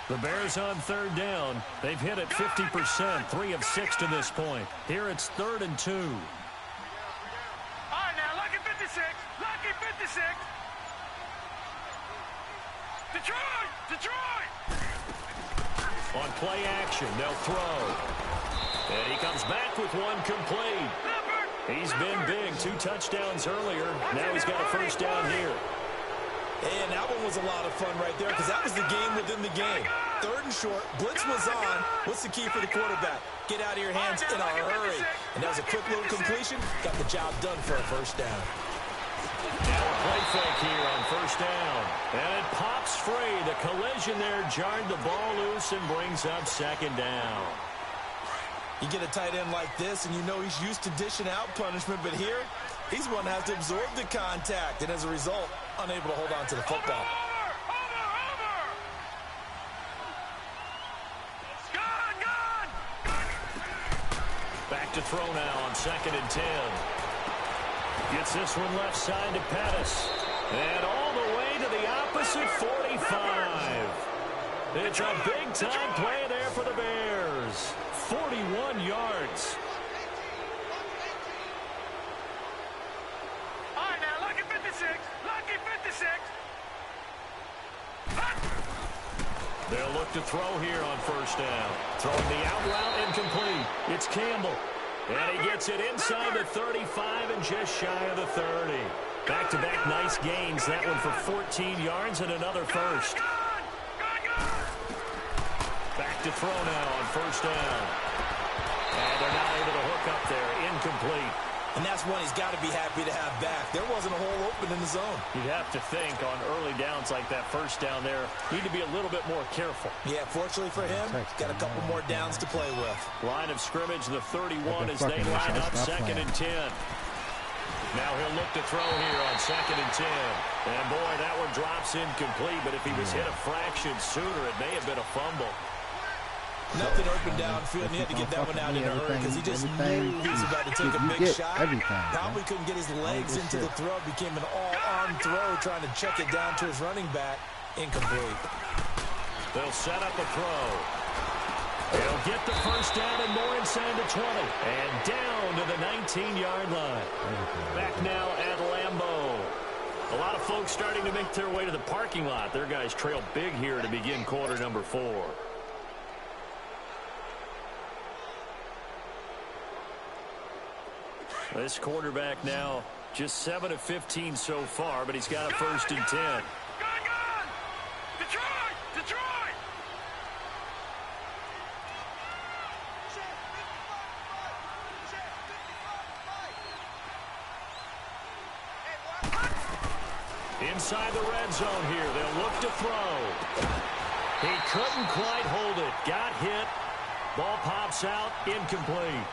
The Bears on third down. They've hit it 50%, 3 of 6 to this point. Here it's 3rd and 2. All right, now, lucky 56. Lucky 56. Detroit! On play action, they'll throw. And he comes back with one complete. He's been big. 2 touchdowns earlier. Now he's got a first down here. And that one was a lot of fun right there, because that was the game within the game. 3rd and short, blitz was on. What's the key for the quarterback? Get out of your hands in a hurry. And that was a quick little completion. Got the job done for a first down. Now a play fake here on first down. And it pops free. The collision there jarred the ball loose and brings up 2nd down. You get a tight end like this, and you know he's used to dishing out punishment, but here, he's one that has to absorb the contact, and as a result, unable to hold on to the football. Back to throw now on 2nd and 10. Gets this one left side to Pettis. And all the way to the opposite 45. It's a big-time play there for the Bears. 41 yards. All right, now, lucky 56. Lucky 56. They'll look to throw here on first down. Throwing the out route incomplete. It's Campbell. And he gets it inside the 35 and just shy of the 30. Back-to-back nice gains. That one for 14 yards and another first. Back to throw now on first down. And they're not able to hook up there. Incomplete. And that's one he's got to be happy to have back. There wasn't a hole open in the zone. You'd have to think on early downs like that first down there, need to be a little bit more careful. Yeah, fortunately for him, got a couple more downs to play with. Line of scrimmage, the 31 as they line up, 2nd and 10. Now he'll look to throw here on 2nd and 10. And boy, that one drops incomplete, but if he was hit a fraction sooner, it may have been a fumble. Nothing open downfield, and he had to get that one out in a hurry because he just knew he was about to take a big shot. Probably couldn't get his legs into the throw. Became an all-arm throw, trying to check it down to his running back. Incomplete. They'll set up a throw. He'll get the first down and more inside the 20. And down to the 19-yard line. Back now at Lambeau. A lot of folks starting to make their way to the parking lot. Their guys trail big here to begin quarter number 4. This quarterback now just 7 of 15 so far, but he's got a 1st and 10. Gun! Detroit! Detroit! Inside the red zone here, they'll look to throw. He couldn't quite hold it. Got hit. Ball pops out, incomplete.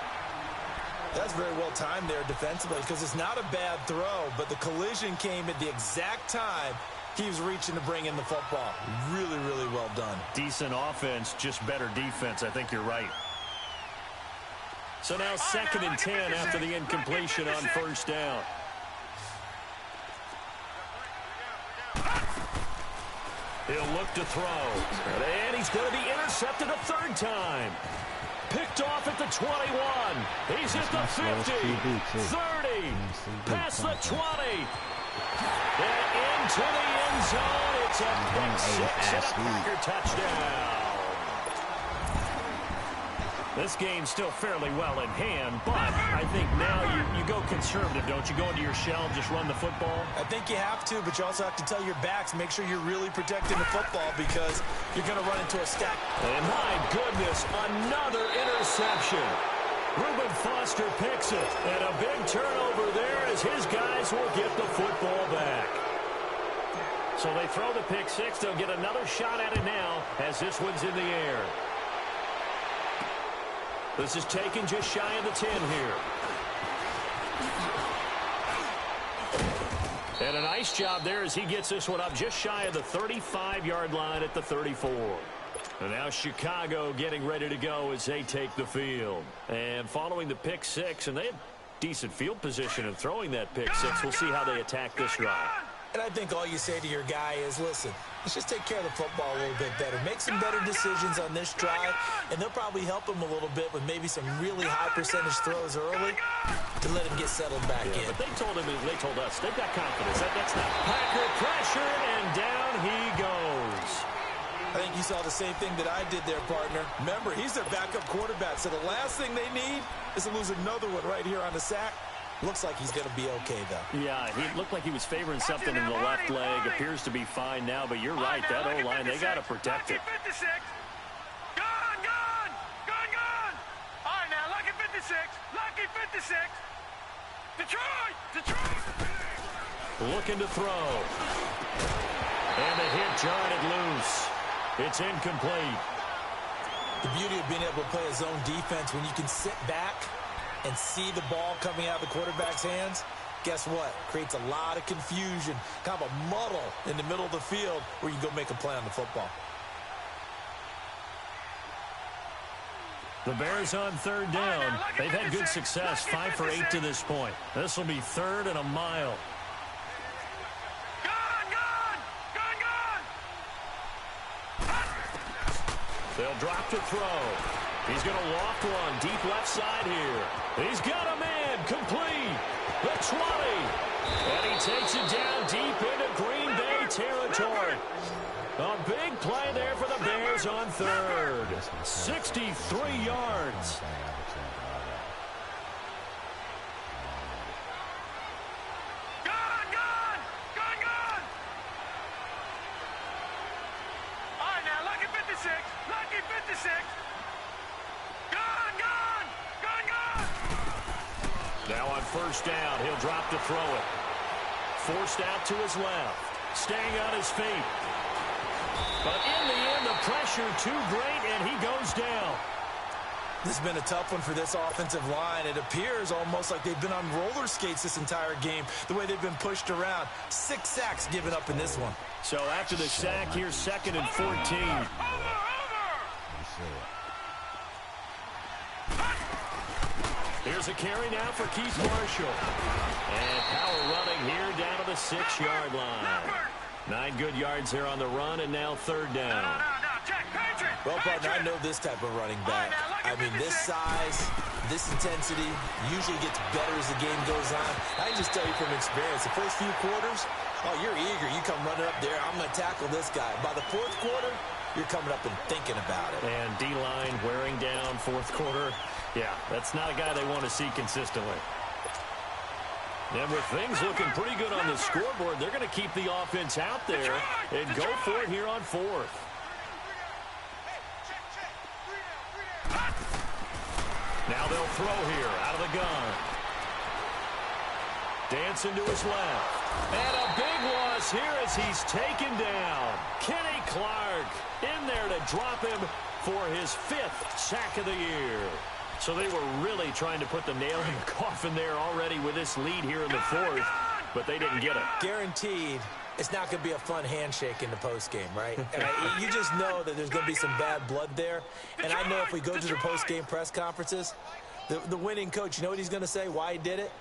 That's very well timed there defensively because it's not a bad throw, but the collision came at the exact time he was reaching to bring in the football. Really, really well done. Decent offense, just better defense. I think you're right. So now 2nd and 10 after the incompletion on first down. He'll look to throw. And he's going to be intercepted a 3rd time. Picked off at the 21. He's at the 50, 30, past the 20. And into the end zone. It's a pick 6 and a Packer touchdown. This game's still fairly well in hand, but I think now you go conservative, don't you? Go into your shell and just run the football? I think you have to, but you also have to tell your backs, make sure you're really protecting the football because you're going to run into a stack. And my goodness, another interception. Reuben Foster picks it, and a big turnover there as his guys will get the football back. So they throw the pick 6. They'll get another shot at it now as this one's in the air. This is taken just shy of the 10 here. And a nice job there as he gets this one up just shy of the 35-yard line at the 34. And now Chicago getting ready to go as they take the field. And following the pick 6, and they had decent field position in throwing that pick 6. We'll see how they attack this drive. And I think all you say to your guy is, listen, let's just take care of the football a little bit better. Make some better decisions on this drive, and they'll probably help him a little bit with maybe some really high percentage throws early to let him get settled back in. But they told him, they told us, they've got confidence. That's not Packer pressure, and down he goes. I think you saw the same thing that I did there, partner. Remember, he's their backup quarterback, so the last thing they need is to lose another one right here on the sack. Looks like he's going to be okay, though. Yeah, he looked like he was favoring something in the left leg. Appears to be fine now, but you're right. That O-line, they got to protect it. Gun! All right, now, lucky 56. Lucky 56. Detroit! Looking to throw. And the hit jarred it loose. It's incomplete. The beauty of being able to play a zone defense when you can sit back and see the ball coming out of the quarterback's hands, guess what? Creates a lot of confusion, kind of a muddle in the middle of the field where you can go make a play on the football. The Bears on 3rd down. They've had good success, 5 for 8 to this point. This will be 3rd and a mile. They'll drop to throw. He's going to loft one deep left side here. He's got a man complete. The 20. And he takes it down deep into Green Bay territory. A big play there for the Bears goes on third. 63 yards. Now on first down, he'll drop to throw it. Forced out to his left. Staying on his feet. But in the end, the pressure too great, and he goes down. This has been a tough one for this offensive line. It appears almost like they've been on roller skates this entire game, the way they've been pushed around. 6 sacks given up in this one. So after the sack, here's 2nd and 14. Here's a carry now for Keith Marshall. And power running here down to the 6-yard line. 9 good yards there on the run, and now 3rd down. Well, partner, I know this type of running back. I mean, this size, this intensity usually gets better as the game goes on. I can just tell you from experience, the first few quarters, oh, you're eager. You come running up there, I'm going to tackle this guy. By the 4th quarter, you're coming up and thinking about it. And D-line wearing down 4th quarter. Yeah, that's not a guy they want to see consistently. And with things looking pretty good on the scoreboard, they're going to keep the offense out there and go for it here on 4th. Now they'll throw here out of the gun. Dancing to his left. And a big loss here as he's taken down. Kenny Clark in there to drop him for his 5th sack of the year. So they were really trying to put the nail in the coffin there already with this lead here in the 4th, but they didn't get it. Guaranteed it's not going to be a fun handshake in the postgame, right? And you just know that there's going to be some bad blood there. And I know if we go to the postgame press conferences, the winning coach, you know what he's going to say, why he did it?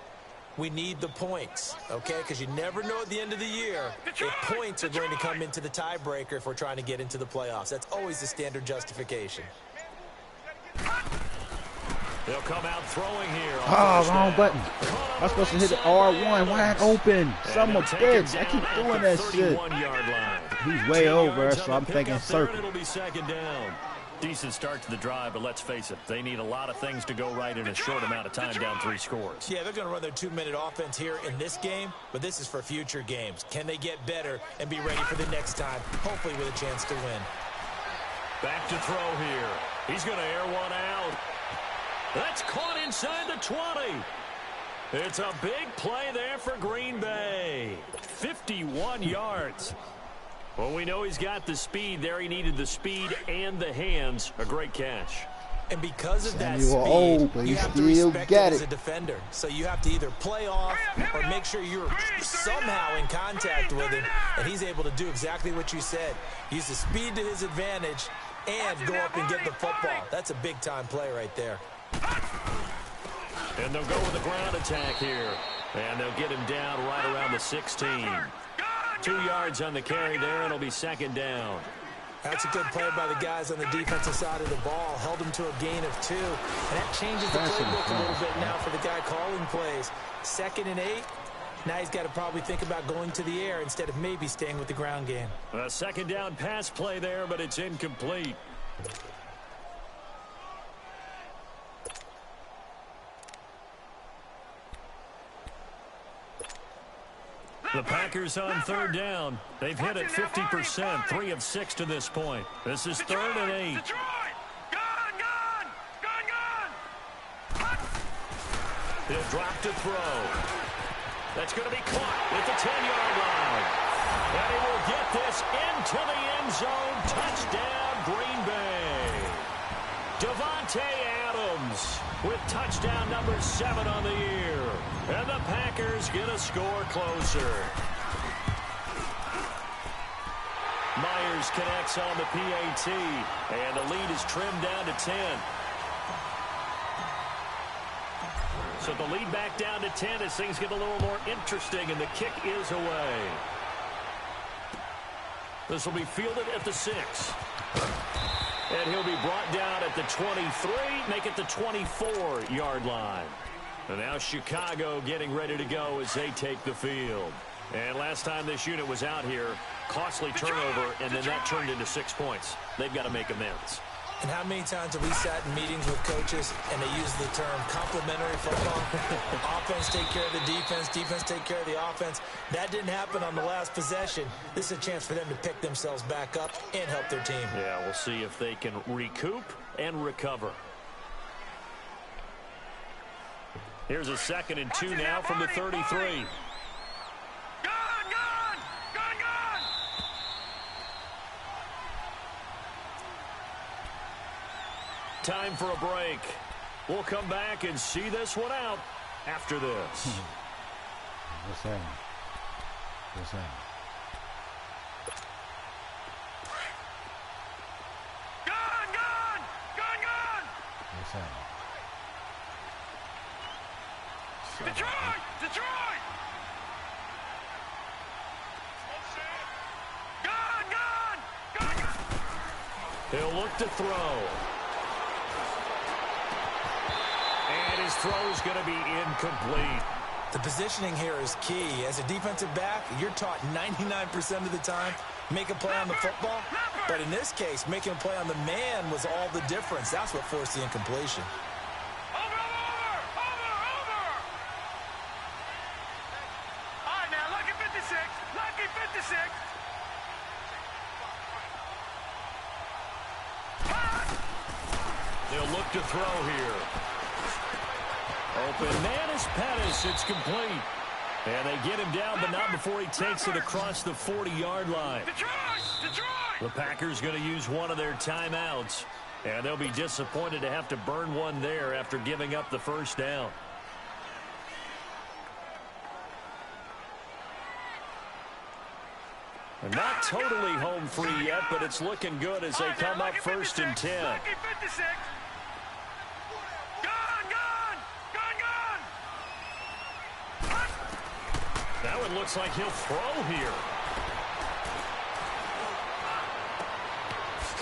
We need the points, okay? Because you never know at the end of the year if points are going to come into the tiebreaker if we're trying to get into the playoffs. That's always the standard justification. They'll come out throwing here. Oh, wrong button. I'm supposed to hit the R1 wide open. Son of a bitch. I keep doing that shit. He's way over, so I'm thinking circle. It'll be 2nd down. Decent start to the drive, but let's face it, they need a lot of things to go right in a short amount of time, down 3 scores. Yeah, they're going to run their 2-minute offense here in this game, but this is for future games. Can they get better and be ready for the next time, hopefully with a chance to win? Back to throw here. He's going to air one out. That's caught inside the 20. It's a big play there for Green Bay. 51 yards. Well, we know he's got the speed there. He needed the speed and the hands. A great catch. And because of that speed, you have to respect it as a defender. So you have to either play off or make sure you're somehow in contact with him. And he's able to do exactly what you said. Use the speed to his advantage and go up and get the football. That's a big-time play right there. And they'll go with the ground attack here. And they'll get him down right around the 16. 2 yards on the carry there, and it'll be 2nd down. That's a good play by the guys on the defensive side of the ball. Held him to a gain of 2. And that changes the playbook a little bit now for the guy calling plays. 2nd and 8. Now he's got to probably think about going to the air instead of maybe staying with the ground game. A 2nd down pass play there, but it's incomplete. The Packers on 3rd down. They've hit it 50%, 3 of 6 to this point. This is 3rd and 8. He'll drop to throw. That's going to be caught at the 10-yard line. And he will get this into the end zone. Touchdown, Green Bay. Davante Adams with touchdown number 7 on the year. And the Packers get a score closer. Myers connects on the PAT, and the lead is trimmed down to 10. So the lead back down to 10 as things get a little more interesting, and the kick is away. This will be fielded at the 6. And he'll be brought down at the 23, make it the 24-yard line. And now Chicago getting ready to go as they take the field. And last time this unit was out here, costly turnover, and then that turned into 6 points. They've got to make amends. And how many times have we sat in meetings with coaches and they use the term complementary football? Offense take care of the defense, defense take care of the offense. That didn't happen on the last possession. This is a chance for them to pick themselves back up and help their team. Yeah, we'll see if they can recoup and recover. Here's a 2nd and 2 now from the 33. Time for a break. We'll come back and see this one out after this. What's happening? What's happening? Gun! What's happening? Detroit! Gun! He'll look to throw. And his throw is going to be incomplete. The positioning here is key. As a defensive back, you're taught 99% of the time, make a play on the football. But in this case, making a play on the man was all the difference. That's what forced the incompletion. Over! All right, now, lucky 56. They'll look to throw here. Open man is Pettis. It's complete. And they get him down, but not before he takes it across the 40-yard line. Detroit! The Packers going to use one of their timeouts. And they'll be disappointed to have to burn one there after giving up the first down. They're not totally home free yet, but it's looking good as they come up 1st and 10. Lucky 56. Now it looks like he'll throw here.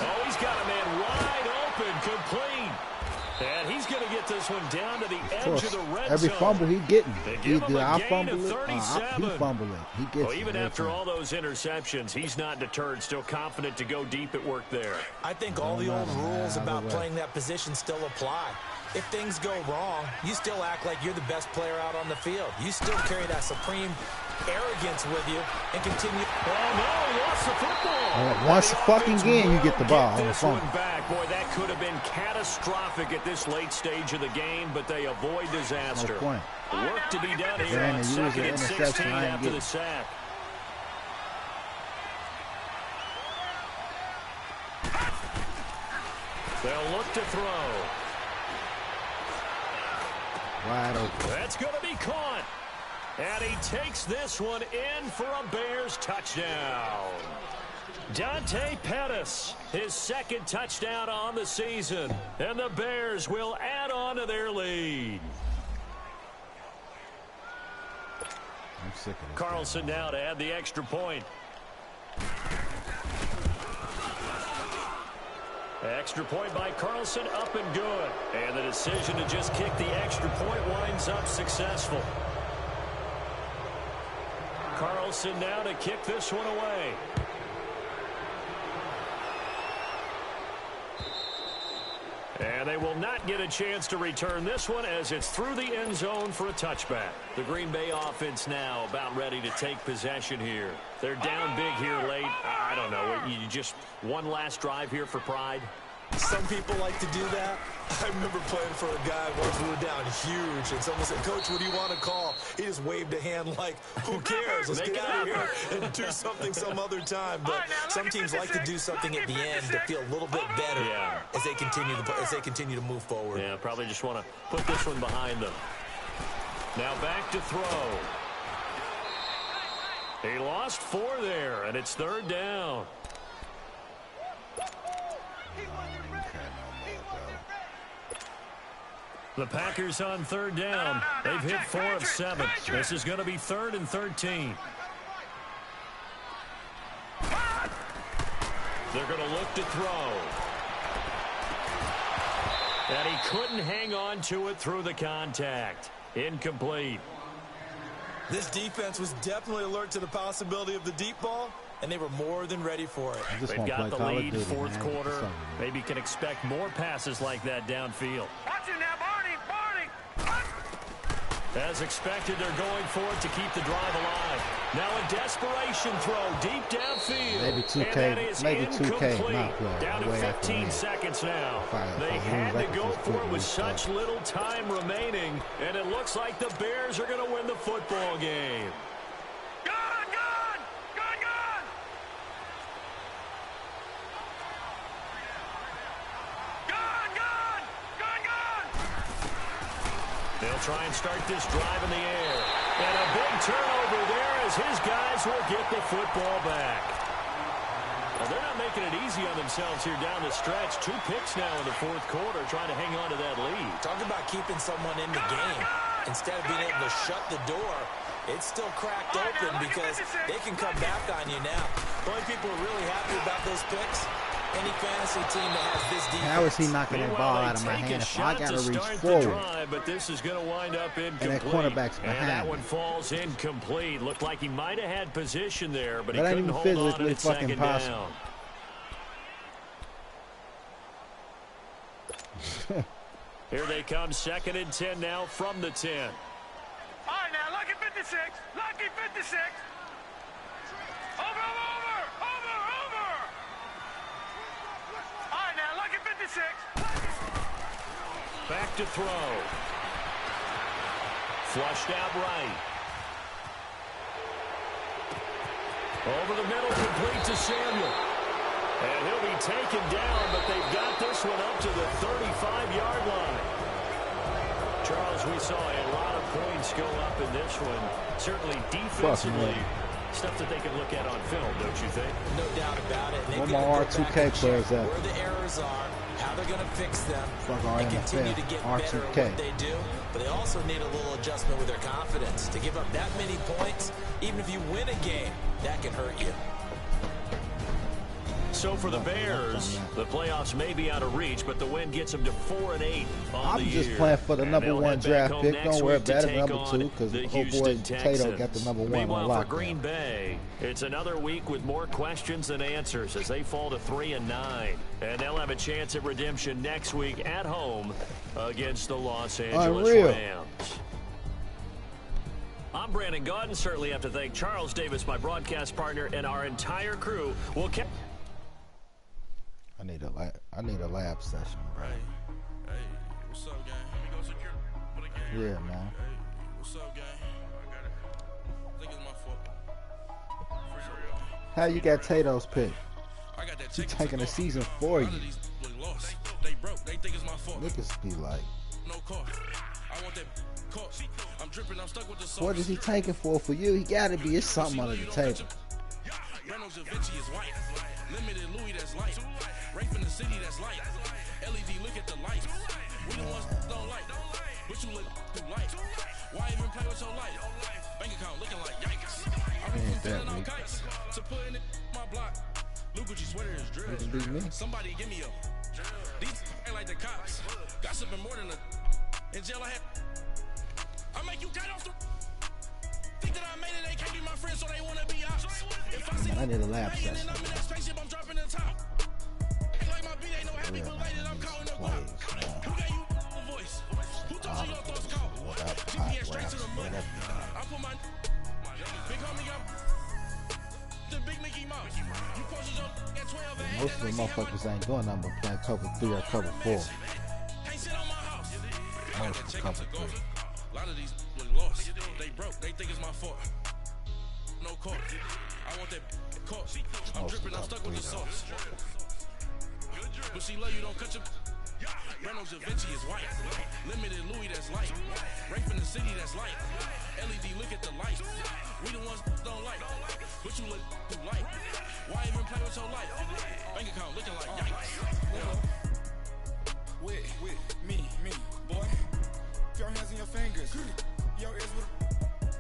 Oh, he's got a man wide open, complete. And he's going to get this one down to the edge of the red every zone. fumble he getting. Either I fumble it, he fumble it. He gets well, even it after time. all those interceptions, he's not deterred, still confident to go deep at work there. I think all the old rules about playing that position still apply. If things go wrong, you still act like you're the best player out on the field. You still carry that supreme arrogance with you and continue. Oh, no, he lost the football. Once fucking again, you get the ball on the This phone. one back. Boy, that could have been catastrophic at this late stage of the game, but they avoid disaster. No point. Work to be done here Brandon, on you was 2nd an and 16 interception. I ain't after get the it. sack. They'll look to throw. Wide open. That's going to be caught. And he takes this one in for a Bears touchdown. Dante Pettis, his 2nd touchdown on the season. And the Bears will add on to their lead. I'm sick of this. Carlson now to add the extra point. Extra point by Carlson, up and good. And the decision to just kick the extra point winds up successful. Carlson now to kick this one away. And they will not get a chance to return this one as it's through the end zone for a touchback. The Green Bay offense now about ready to take possession here. They're down big here late. I don't know. You just one last drive here for pride. Some people like to do that. I remember playing for a guy once we were down huge, and someone said, "Coach, what do you want to call?" He just waved a hand like, "Who cares? Let's get out of here and do something some other time." But some teams like to do something at the end to feel a little bit better as they continue to move forward. Yeah, probably just want to put this one behind them. Now back to throw. He lost 4 there, and it's 3rd down. The Packers on 3rd down. They've hit 4 of 7. This is going to be 3rd and 13. They're going to look to throw. And he couldn't hang on to it through the contact. Incomplete. This defense was definitely alert to the possibility of the deep ball, and they were more than ready for it. They've got the lead, fourth quarter. Maybe can expect more passes like that downfield. Watch it now, Barney. As expected, they're going for it to keep the drive alive. Now a desperation throw deep downfield. Maybe 2K, maybe 2K not play. Down to 15 seconds now. They had to go for it with such little time remaining, and it looks like the Bears are going to win the football game. They'll try and start this drive in the air. And a big turnover there as his guys will get the football back. Well, they're not making it easy on themselves here down the stretch. 2 picks now in the fourth quarter trying to hang on to that lead. Talk about keeping someone in the game. Instead of being able to shut the door, it's still cracked open because they can come back on you now. The only people are really happy about those picks, any fantasy team that has this defense. How is he knocking that ball out of my hand if I got to reach forward? Drive, but this is going to wind up incomplete. And that cornerback's behind. And that one falls incomplete. Looked like he might have had position there, but he that couldn't ain't hold on physically at fucking second possible. Down. Here they come, 2nd and 10 now from the 10. All right, now, lucky 56. Lucky 56. Over. All right, now, lucky 56. Back to throw. Flushed out right. Over the middle, complete to Samuel. And he'll be taken down, but they've got this one up to the 35-yard line. Charles, we saw a lot of points go up in this one. Certainly defensively, stuff that they can look at on film, don't you think? No doubt about it. One more R2K players up. Where the errors are, how they're going to fix them, Fuck and continue to get R2K. better at what they do. But they also need a little adjustment with their confidence. To give up that many points, even if you win a game, that can hurt you. So for the Bears, the playoffs may be out of reach, but the win gets them to 4-8 on the year. I'm just playing for the number 1 draft pick. Don't worry about it, number 2, because old boy Tato got the number 1 on Meanwhile, lockdown. for Green Bay, it's another week with more questions than answers as they fall to 3-9. And they'll have a chance at redemption next week at home against the Los Angeles Rams. I'm Brandon Gaudin. Certainly have to thank Charles Davis, my broadcast partner, and our entire crew. We'll catch. I need a lab session, bro. Hey, what's up, gang? Let me go secure for the game. Yeah, man. Hey, what's up, gang? I got it. I think it's my fault. For real. How you got Tato's pick? I got that He taking a season for you. Lost. They broke. They think it's my fault. Niggas be like, No car. I want that car. I'm dripping. I'm stuck with the sauce. what is he taking for you? He gotta be. It's something under the table. Reynolds Da Vinci is white. Limited Louis that's light. Rape in the city that's light. LED, look at the light. We the ones don't like. But you look too light. Why even play with your life? Bank account looking like yikes. I been feeling on kites. To put in my block. Lucas sweater is drill. Somebody give me a. These ain't like the cops. Gossiping more than a. In jail I had. I make you cut off the. Think that I made it, they can't be my friends, so they wanna be ops. If I see I need a lab session. I'm in that spaceship, I'm dropping the top. Ain't like my beat, ain't no happy belated, I'm calling the guap. Who gave you a voice? Who told you your thoughts call? GPS straight to the moon. I put my big homie up. The big Mickey Mouse. You posted your at 12 and Most of the motherfuckers ain't doing nothing but playing cover 3 or cover 4. Can't sit on my house. Most of the cover 3. A lot of these really lost. They broke. They think it's my fault. No car. I want that car. I'm dripping. I'm stuck with the sauce. But she love you. Don't cut your. Reynolds Da Vinci is white. Limited Louis that's light. Rape in the city that's light. LED, look at the light. We the ones don't like. But you look too light. Why even play with your life? Bank account looking like yikes. With me, boy. Your hands and your fingers. Your ears with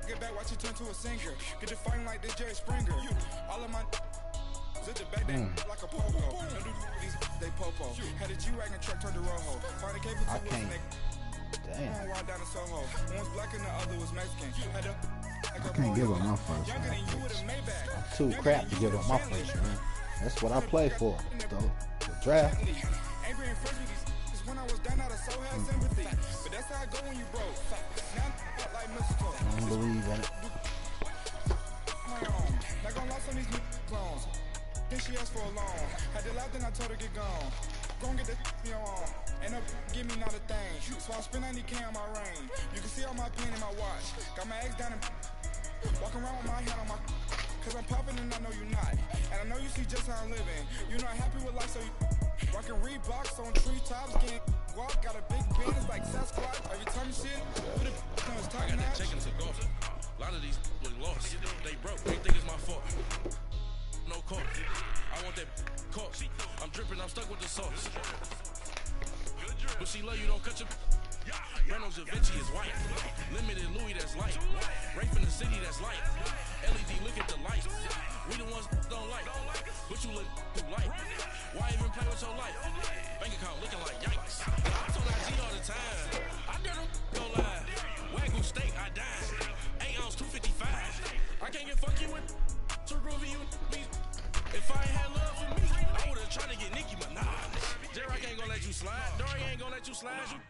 get back, watch you turn to a singer. Get the fighting like this Jerry Springer. All of my at the back, they like a pogo. No do these, they popo. Had a G-Wagon truck turned to Rojo. Find a cable to Damn. walk down to Soho. One was black and the other was Mexican. Had a I can't give up my first round picks. I'm too crap to give up my first round. That's what I play for, though. The draft. When I was down out of soul had sympathy. But that's how I go when you broke. Now like mistletoe. I don't believe that. Not gonna lost on these new clones. Then she asked for a loan. Had to laugh, then I told her get gone. Gon' get that me on. End up give me not a thing. So I spend 90K on my ring. You can see all my pen in my watch. Got my ex down and walking around with my hand on my. Cause I'm popping and I know you not. And I know you see just how I'm living. You're not happy with life, so you rockin' Reeboks on treetops, getting walk. Got a big business like Sasquatch. Every time you see it, put it on his top I got that notch. chicken to go. A lot of these was lost. They broke. They think it's my fault. No court. I want that court. I'm dripping. I'm stuck with the sauce. But she love you. Don't cut your. Reynolds Da Vinci is white. Limited Louis that's light. Rape in the city that's light. LED look at the light. We the ones don't like. But you look too light. Why even play with your life? Bank account looking like yikes. I told IG all the time. I dare them go live. Wagyu steak, I died. 8 ounce 255. I can't get fuck you with to groovy you me. If I ain't had love for me, I would've tried to get Nicki Minaj. J-Rock ain't gonna let you slide. Dory ain't gonna let you slide. You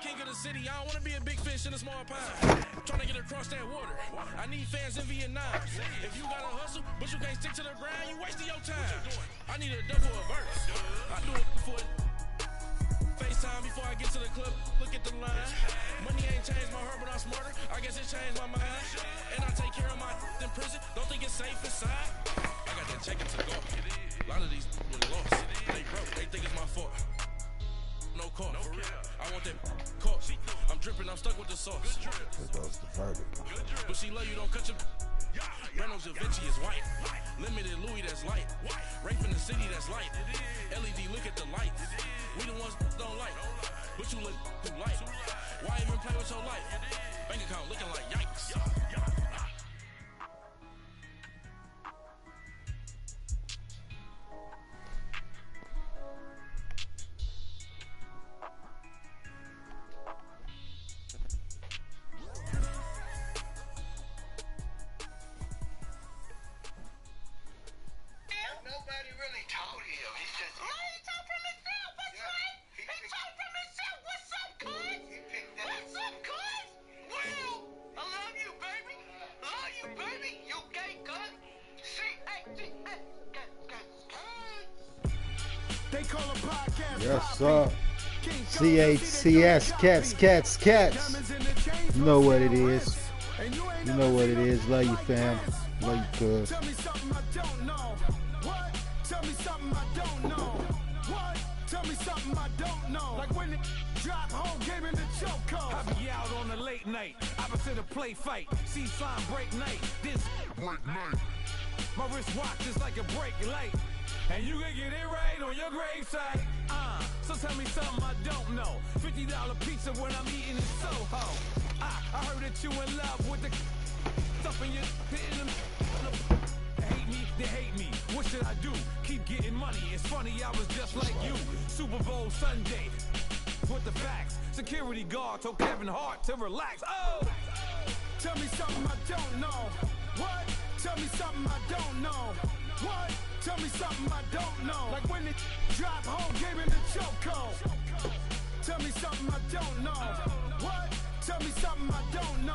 king of the city, I don't wanna be a big fish in a small pond. Trying to get across that water. I need fans in Vietnam. If you gotta hustle, but you can't stick to the grind, you wasting your time. I need a double a verse. I do it for FaceTime before I get to the club. Look at the line. Money ain't changed my heart, but I'm smarter. I guess it changed my mind. And I take care of my in prison. Don't think it's safe inside. I got that chicken to go. A lot of these was lost. They broke. They think it's my fault. No court. I want that court. I'm dripping, I'm stuck with the sauce. There goes the verdict. But she love you, don't cut your. Reynolds Da Vinci is white. Limited Louis that's light. Rape in the city that's light. LED look at the light. We the ones don't like. But you look too light. Why even play with your life? Bank account looking like yikes. Yes, sir. CHCS, cats. You know what it is. You know what it is. Love you, fam. Love you, cuz. Tell me something I don't know. What? Tell me something I don't know. What? Tell me something I don't know. Like when it drop home, game in the chokehold. I be out on a late night, opposite a play fight. See slime break night. This break night. My wristwatch is like a brake light. And you can get it right on your gravesite. So tell me something I don't know. $50 pizza when I'm eating in Soho. I heard that you in love with the stuff in your hitting them. Hate me, they hate me. What should I do? Keep getting money. It's funny, I was just like you. Super Bowl Sunday. With the facts. Security guard told Kevin Hart to relax. Oh! Tell me something I don't know. What? Tell me something I don't know. What? Tell me something I don't know. Like when it drop home, game in the chokehold. Tell me something I don't know. What? Tell me something I don't know.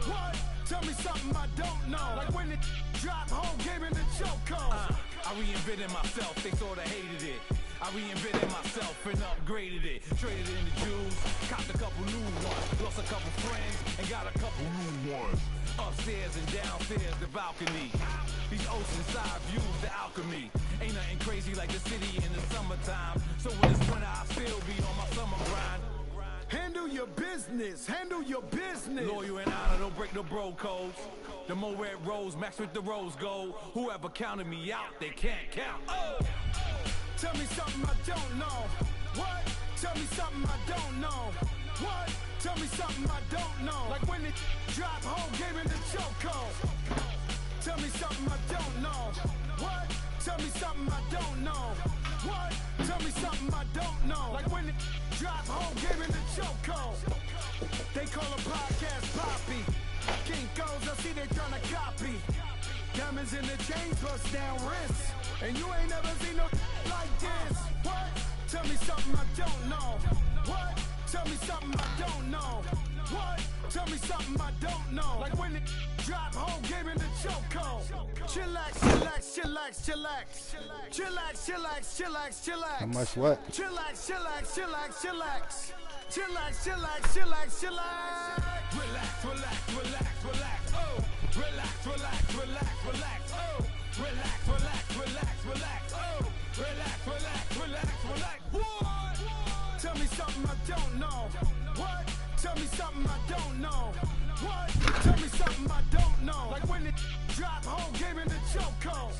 What? Tell me something I don't know. Like when it drop home, game in the chokehold. I reinvented myself, they sorta hated it. I reinvented myself and upgraded it. Traded in the jewels, copped a couple new ones. Lost a couple friends and got a couple new ones. Upstairs and downstairs, the balcony. These oceanside views, the alchemy. Ain't nothing crazy like the city in the summertime. So when it's winter, I still be on my summer grind. Handle your business. Handle your business. Loyal and honor, don't break no bro codes. The more red rose, max with the rose gold. Whoever counted me out, they can't count. Oh! Tell me something I don't know. What? Tell me something I don't know. What? Tell me something I don't know. Like when it drop home, game in the chokehold. Tell me something I don't know. What? Tell me something I don't know. What? Tell me something I don't know. Like when it drop home, game in the chokehold. They call a podcast Poppy. Kinkos, I see they tryna copy. Diamonds in the chain, bust down wrists. And you ain't never seen no like this. What? Tell me something I don't know. What? Tell me something I don't know. What? Tell me something I don't know. Like when it drop, whole game in the chokehold. Chillax, chillax, chillax, chillax. Chillax, chillax, chillax, chillax. How much what? Chillax, chillax, chillax, chillax. Chillax, chillax, chillax, chillax. Relax, relax, relax, relax. Oh, relax, relax, relax, relax. Oh, relax, relax, relax, relax. Oh, relax, relax, relax, relax. What? Tell me something I don't know. What? Tell me something I don't know. What? Tell me something I don't know. Like when it drop, whole game in the chokehold.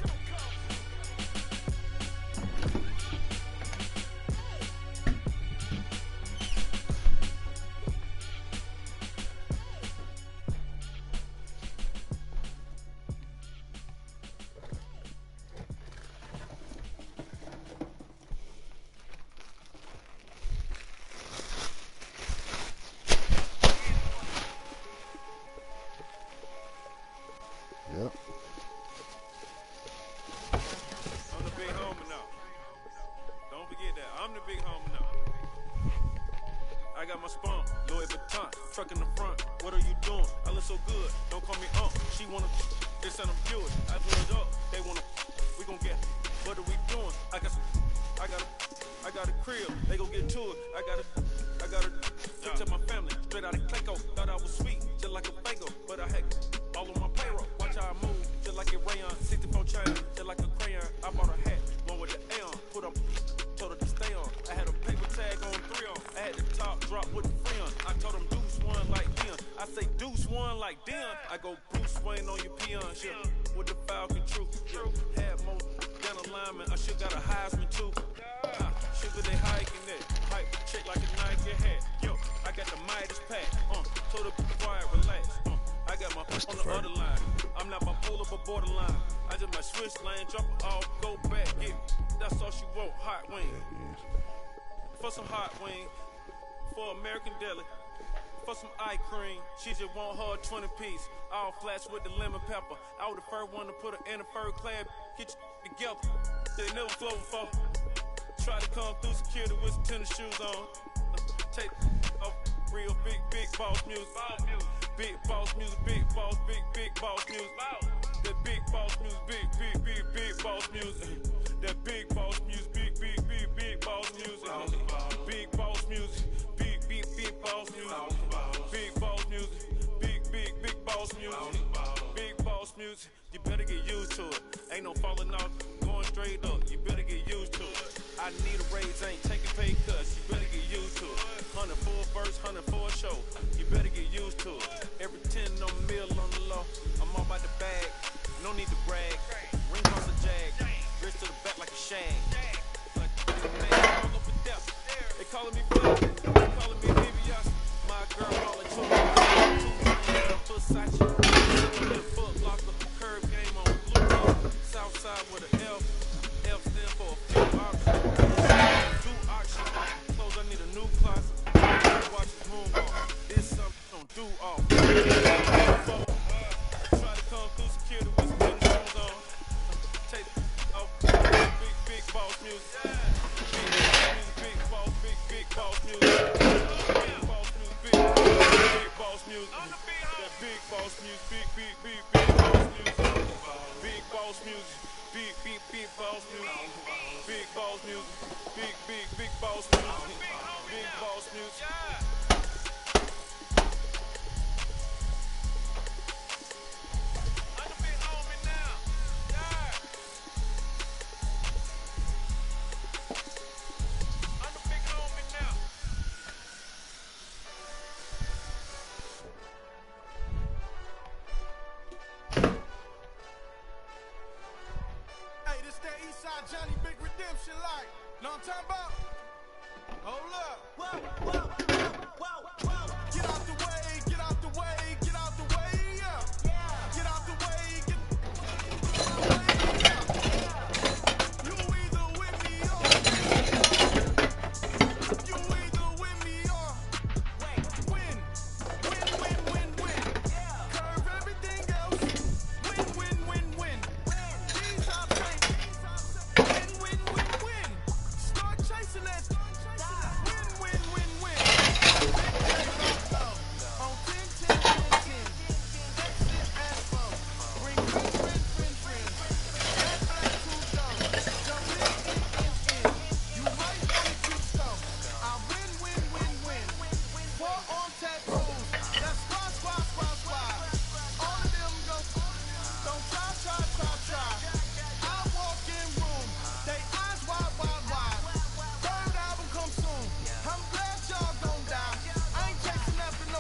Yep. I'm the big homie now. Don't forget that. I'm the big homie now. I got my spawn, Louis Vuitton, truck in the front. What are you doing? I look so good. Don't call me She wanna this and I'm good. I pull it up. They wanna we gon' get. What are we doing? I got a crib. They gon' get to it. I got a to my family. Straight out of Clayco. Thought I was sweet, just like a Fago. But I had all on my payroll. Watch how I move, just like a rayon. 64 China, just like a crayon. I bought a hat, one with the Aeon. Put up, told her to stay on. I had a paper tag on 3 on. I had the top drop with the free on. I told him Deuce one like Dion. I say Deuce one like Dion. I go Bruce Wayne on your peon. Yeah. With the Falcon True. Had more than a lineman. I should got a Heisman too. Sugar they hiking that. Hype check like a Nike hat. Yo, I got the Midas pack. Told her quiet, relax. I got my on the other line. I'm not bipolar but borderline. I just might switch lane, drop it off, go back, get me. That's all she want, hot wing. For some hot wing, for American deli, for some eye cream. She just want her 20 piece, all flats with the lemon pepper. I was the first one to put her in a fur clad, get you together. They never flow before. Try to come through security with some tennis shoes on. Take off real big boss music. Big boss music, big boss music. That big boss music, big boss music. That big boss music, big boss music. Big boss music, big boss music. Big boss music, big boss music. Big boss music, you better get used to it. Ain't no falling off, going straight up. You better get used to it. I need a raise, ain't taking pay cuts. You better get used to it. 100 for a verse, 100 for a show. You better get used to it. Every 10 on the mill on the low. I'm all about the bag, no need to brag. Ring on the jag, wrist to the back like a shag. Like man, all over death. They calling me Flash, they calling me DBS. My girl all in two. Versace, foot locker, curve game on blue. Southside with an L. L stand for a few options. Do auction. Clothes, I need a new closet. Watch the moon off. This something don't do off. Try to come through security with some tennis shoes on. Take it off. Big boss music. Big boss music. Big boss music. Big boss music. That big boss music. Big boss music. Big boss music. Big boss music. Big boss music. Big boss music. Big boss music. I'm the big homie now. Yeah. I'm the big homie now. Hey, this that Eastside Johnny Big Redemption like. Know what I'm talking about? Hold up. Get out the way, get out the way, get out the way, yeah. Get out the way, get out the way, yeah. You either with me or you either with me or win. Curve chasing that. Win, win, win, win. On 10, 10, 10, 10. Exit and flow. Bring friends. That black too dumb. Jump in. You might want to keep some. I win, win, win, win. Forearm tattoos. That's squad. All of them go. Don't try. I walk in room. They eyes wide. Third album come soon. I'm glad y'all gon' die. I ain't chasing after no.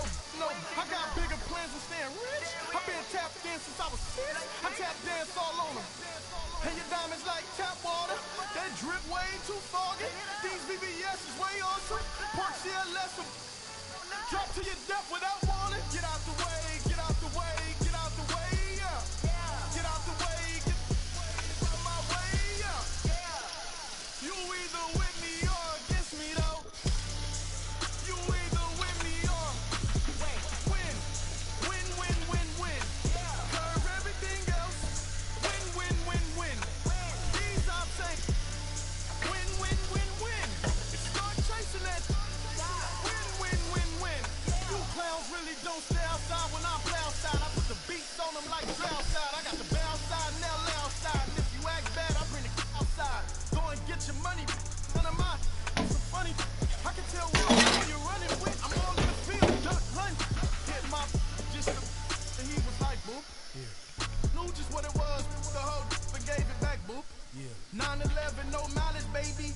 I got bigger plans than staying rich. I've been tapped in since I was 6. I tap dance all on them. And your diamonds like tap water. They drip way too foggy. These VVS is way awesome. Park CLS. Drop to your death without warning. Get out the way. Yeah. Get out the way. Get out the way. Get out my way. Yeah. You either with me or against me though. You either with me or win. Curve everything else. Win. These I'm saying. Win. Start chasing that. Win. You clowns really don't stay outside when I play outside. I put the beats on them like drown side. I got the bounce side and they'll lay outside. And if you act bad, I bring the outside. Go and get your money. None of mine. It's so funny. I can tell what you're running with. I'm all in the field. Duck, run. Hit my just and he was like, boop. Yeah. Knew just what it was. The whole but gave it back, boop. Yeah. 9/11, no mileage, baby.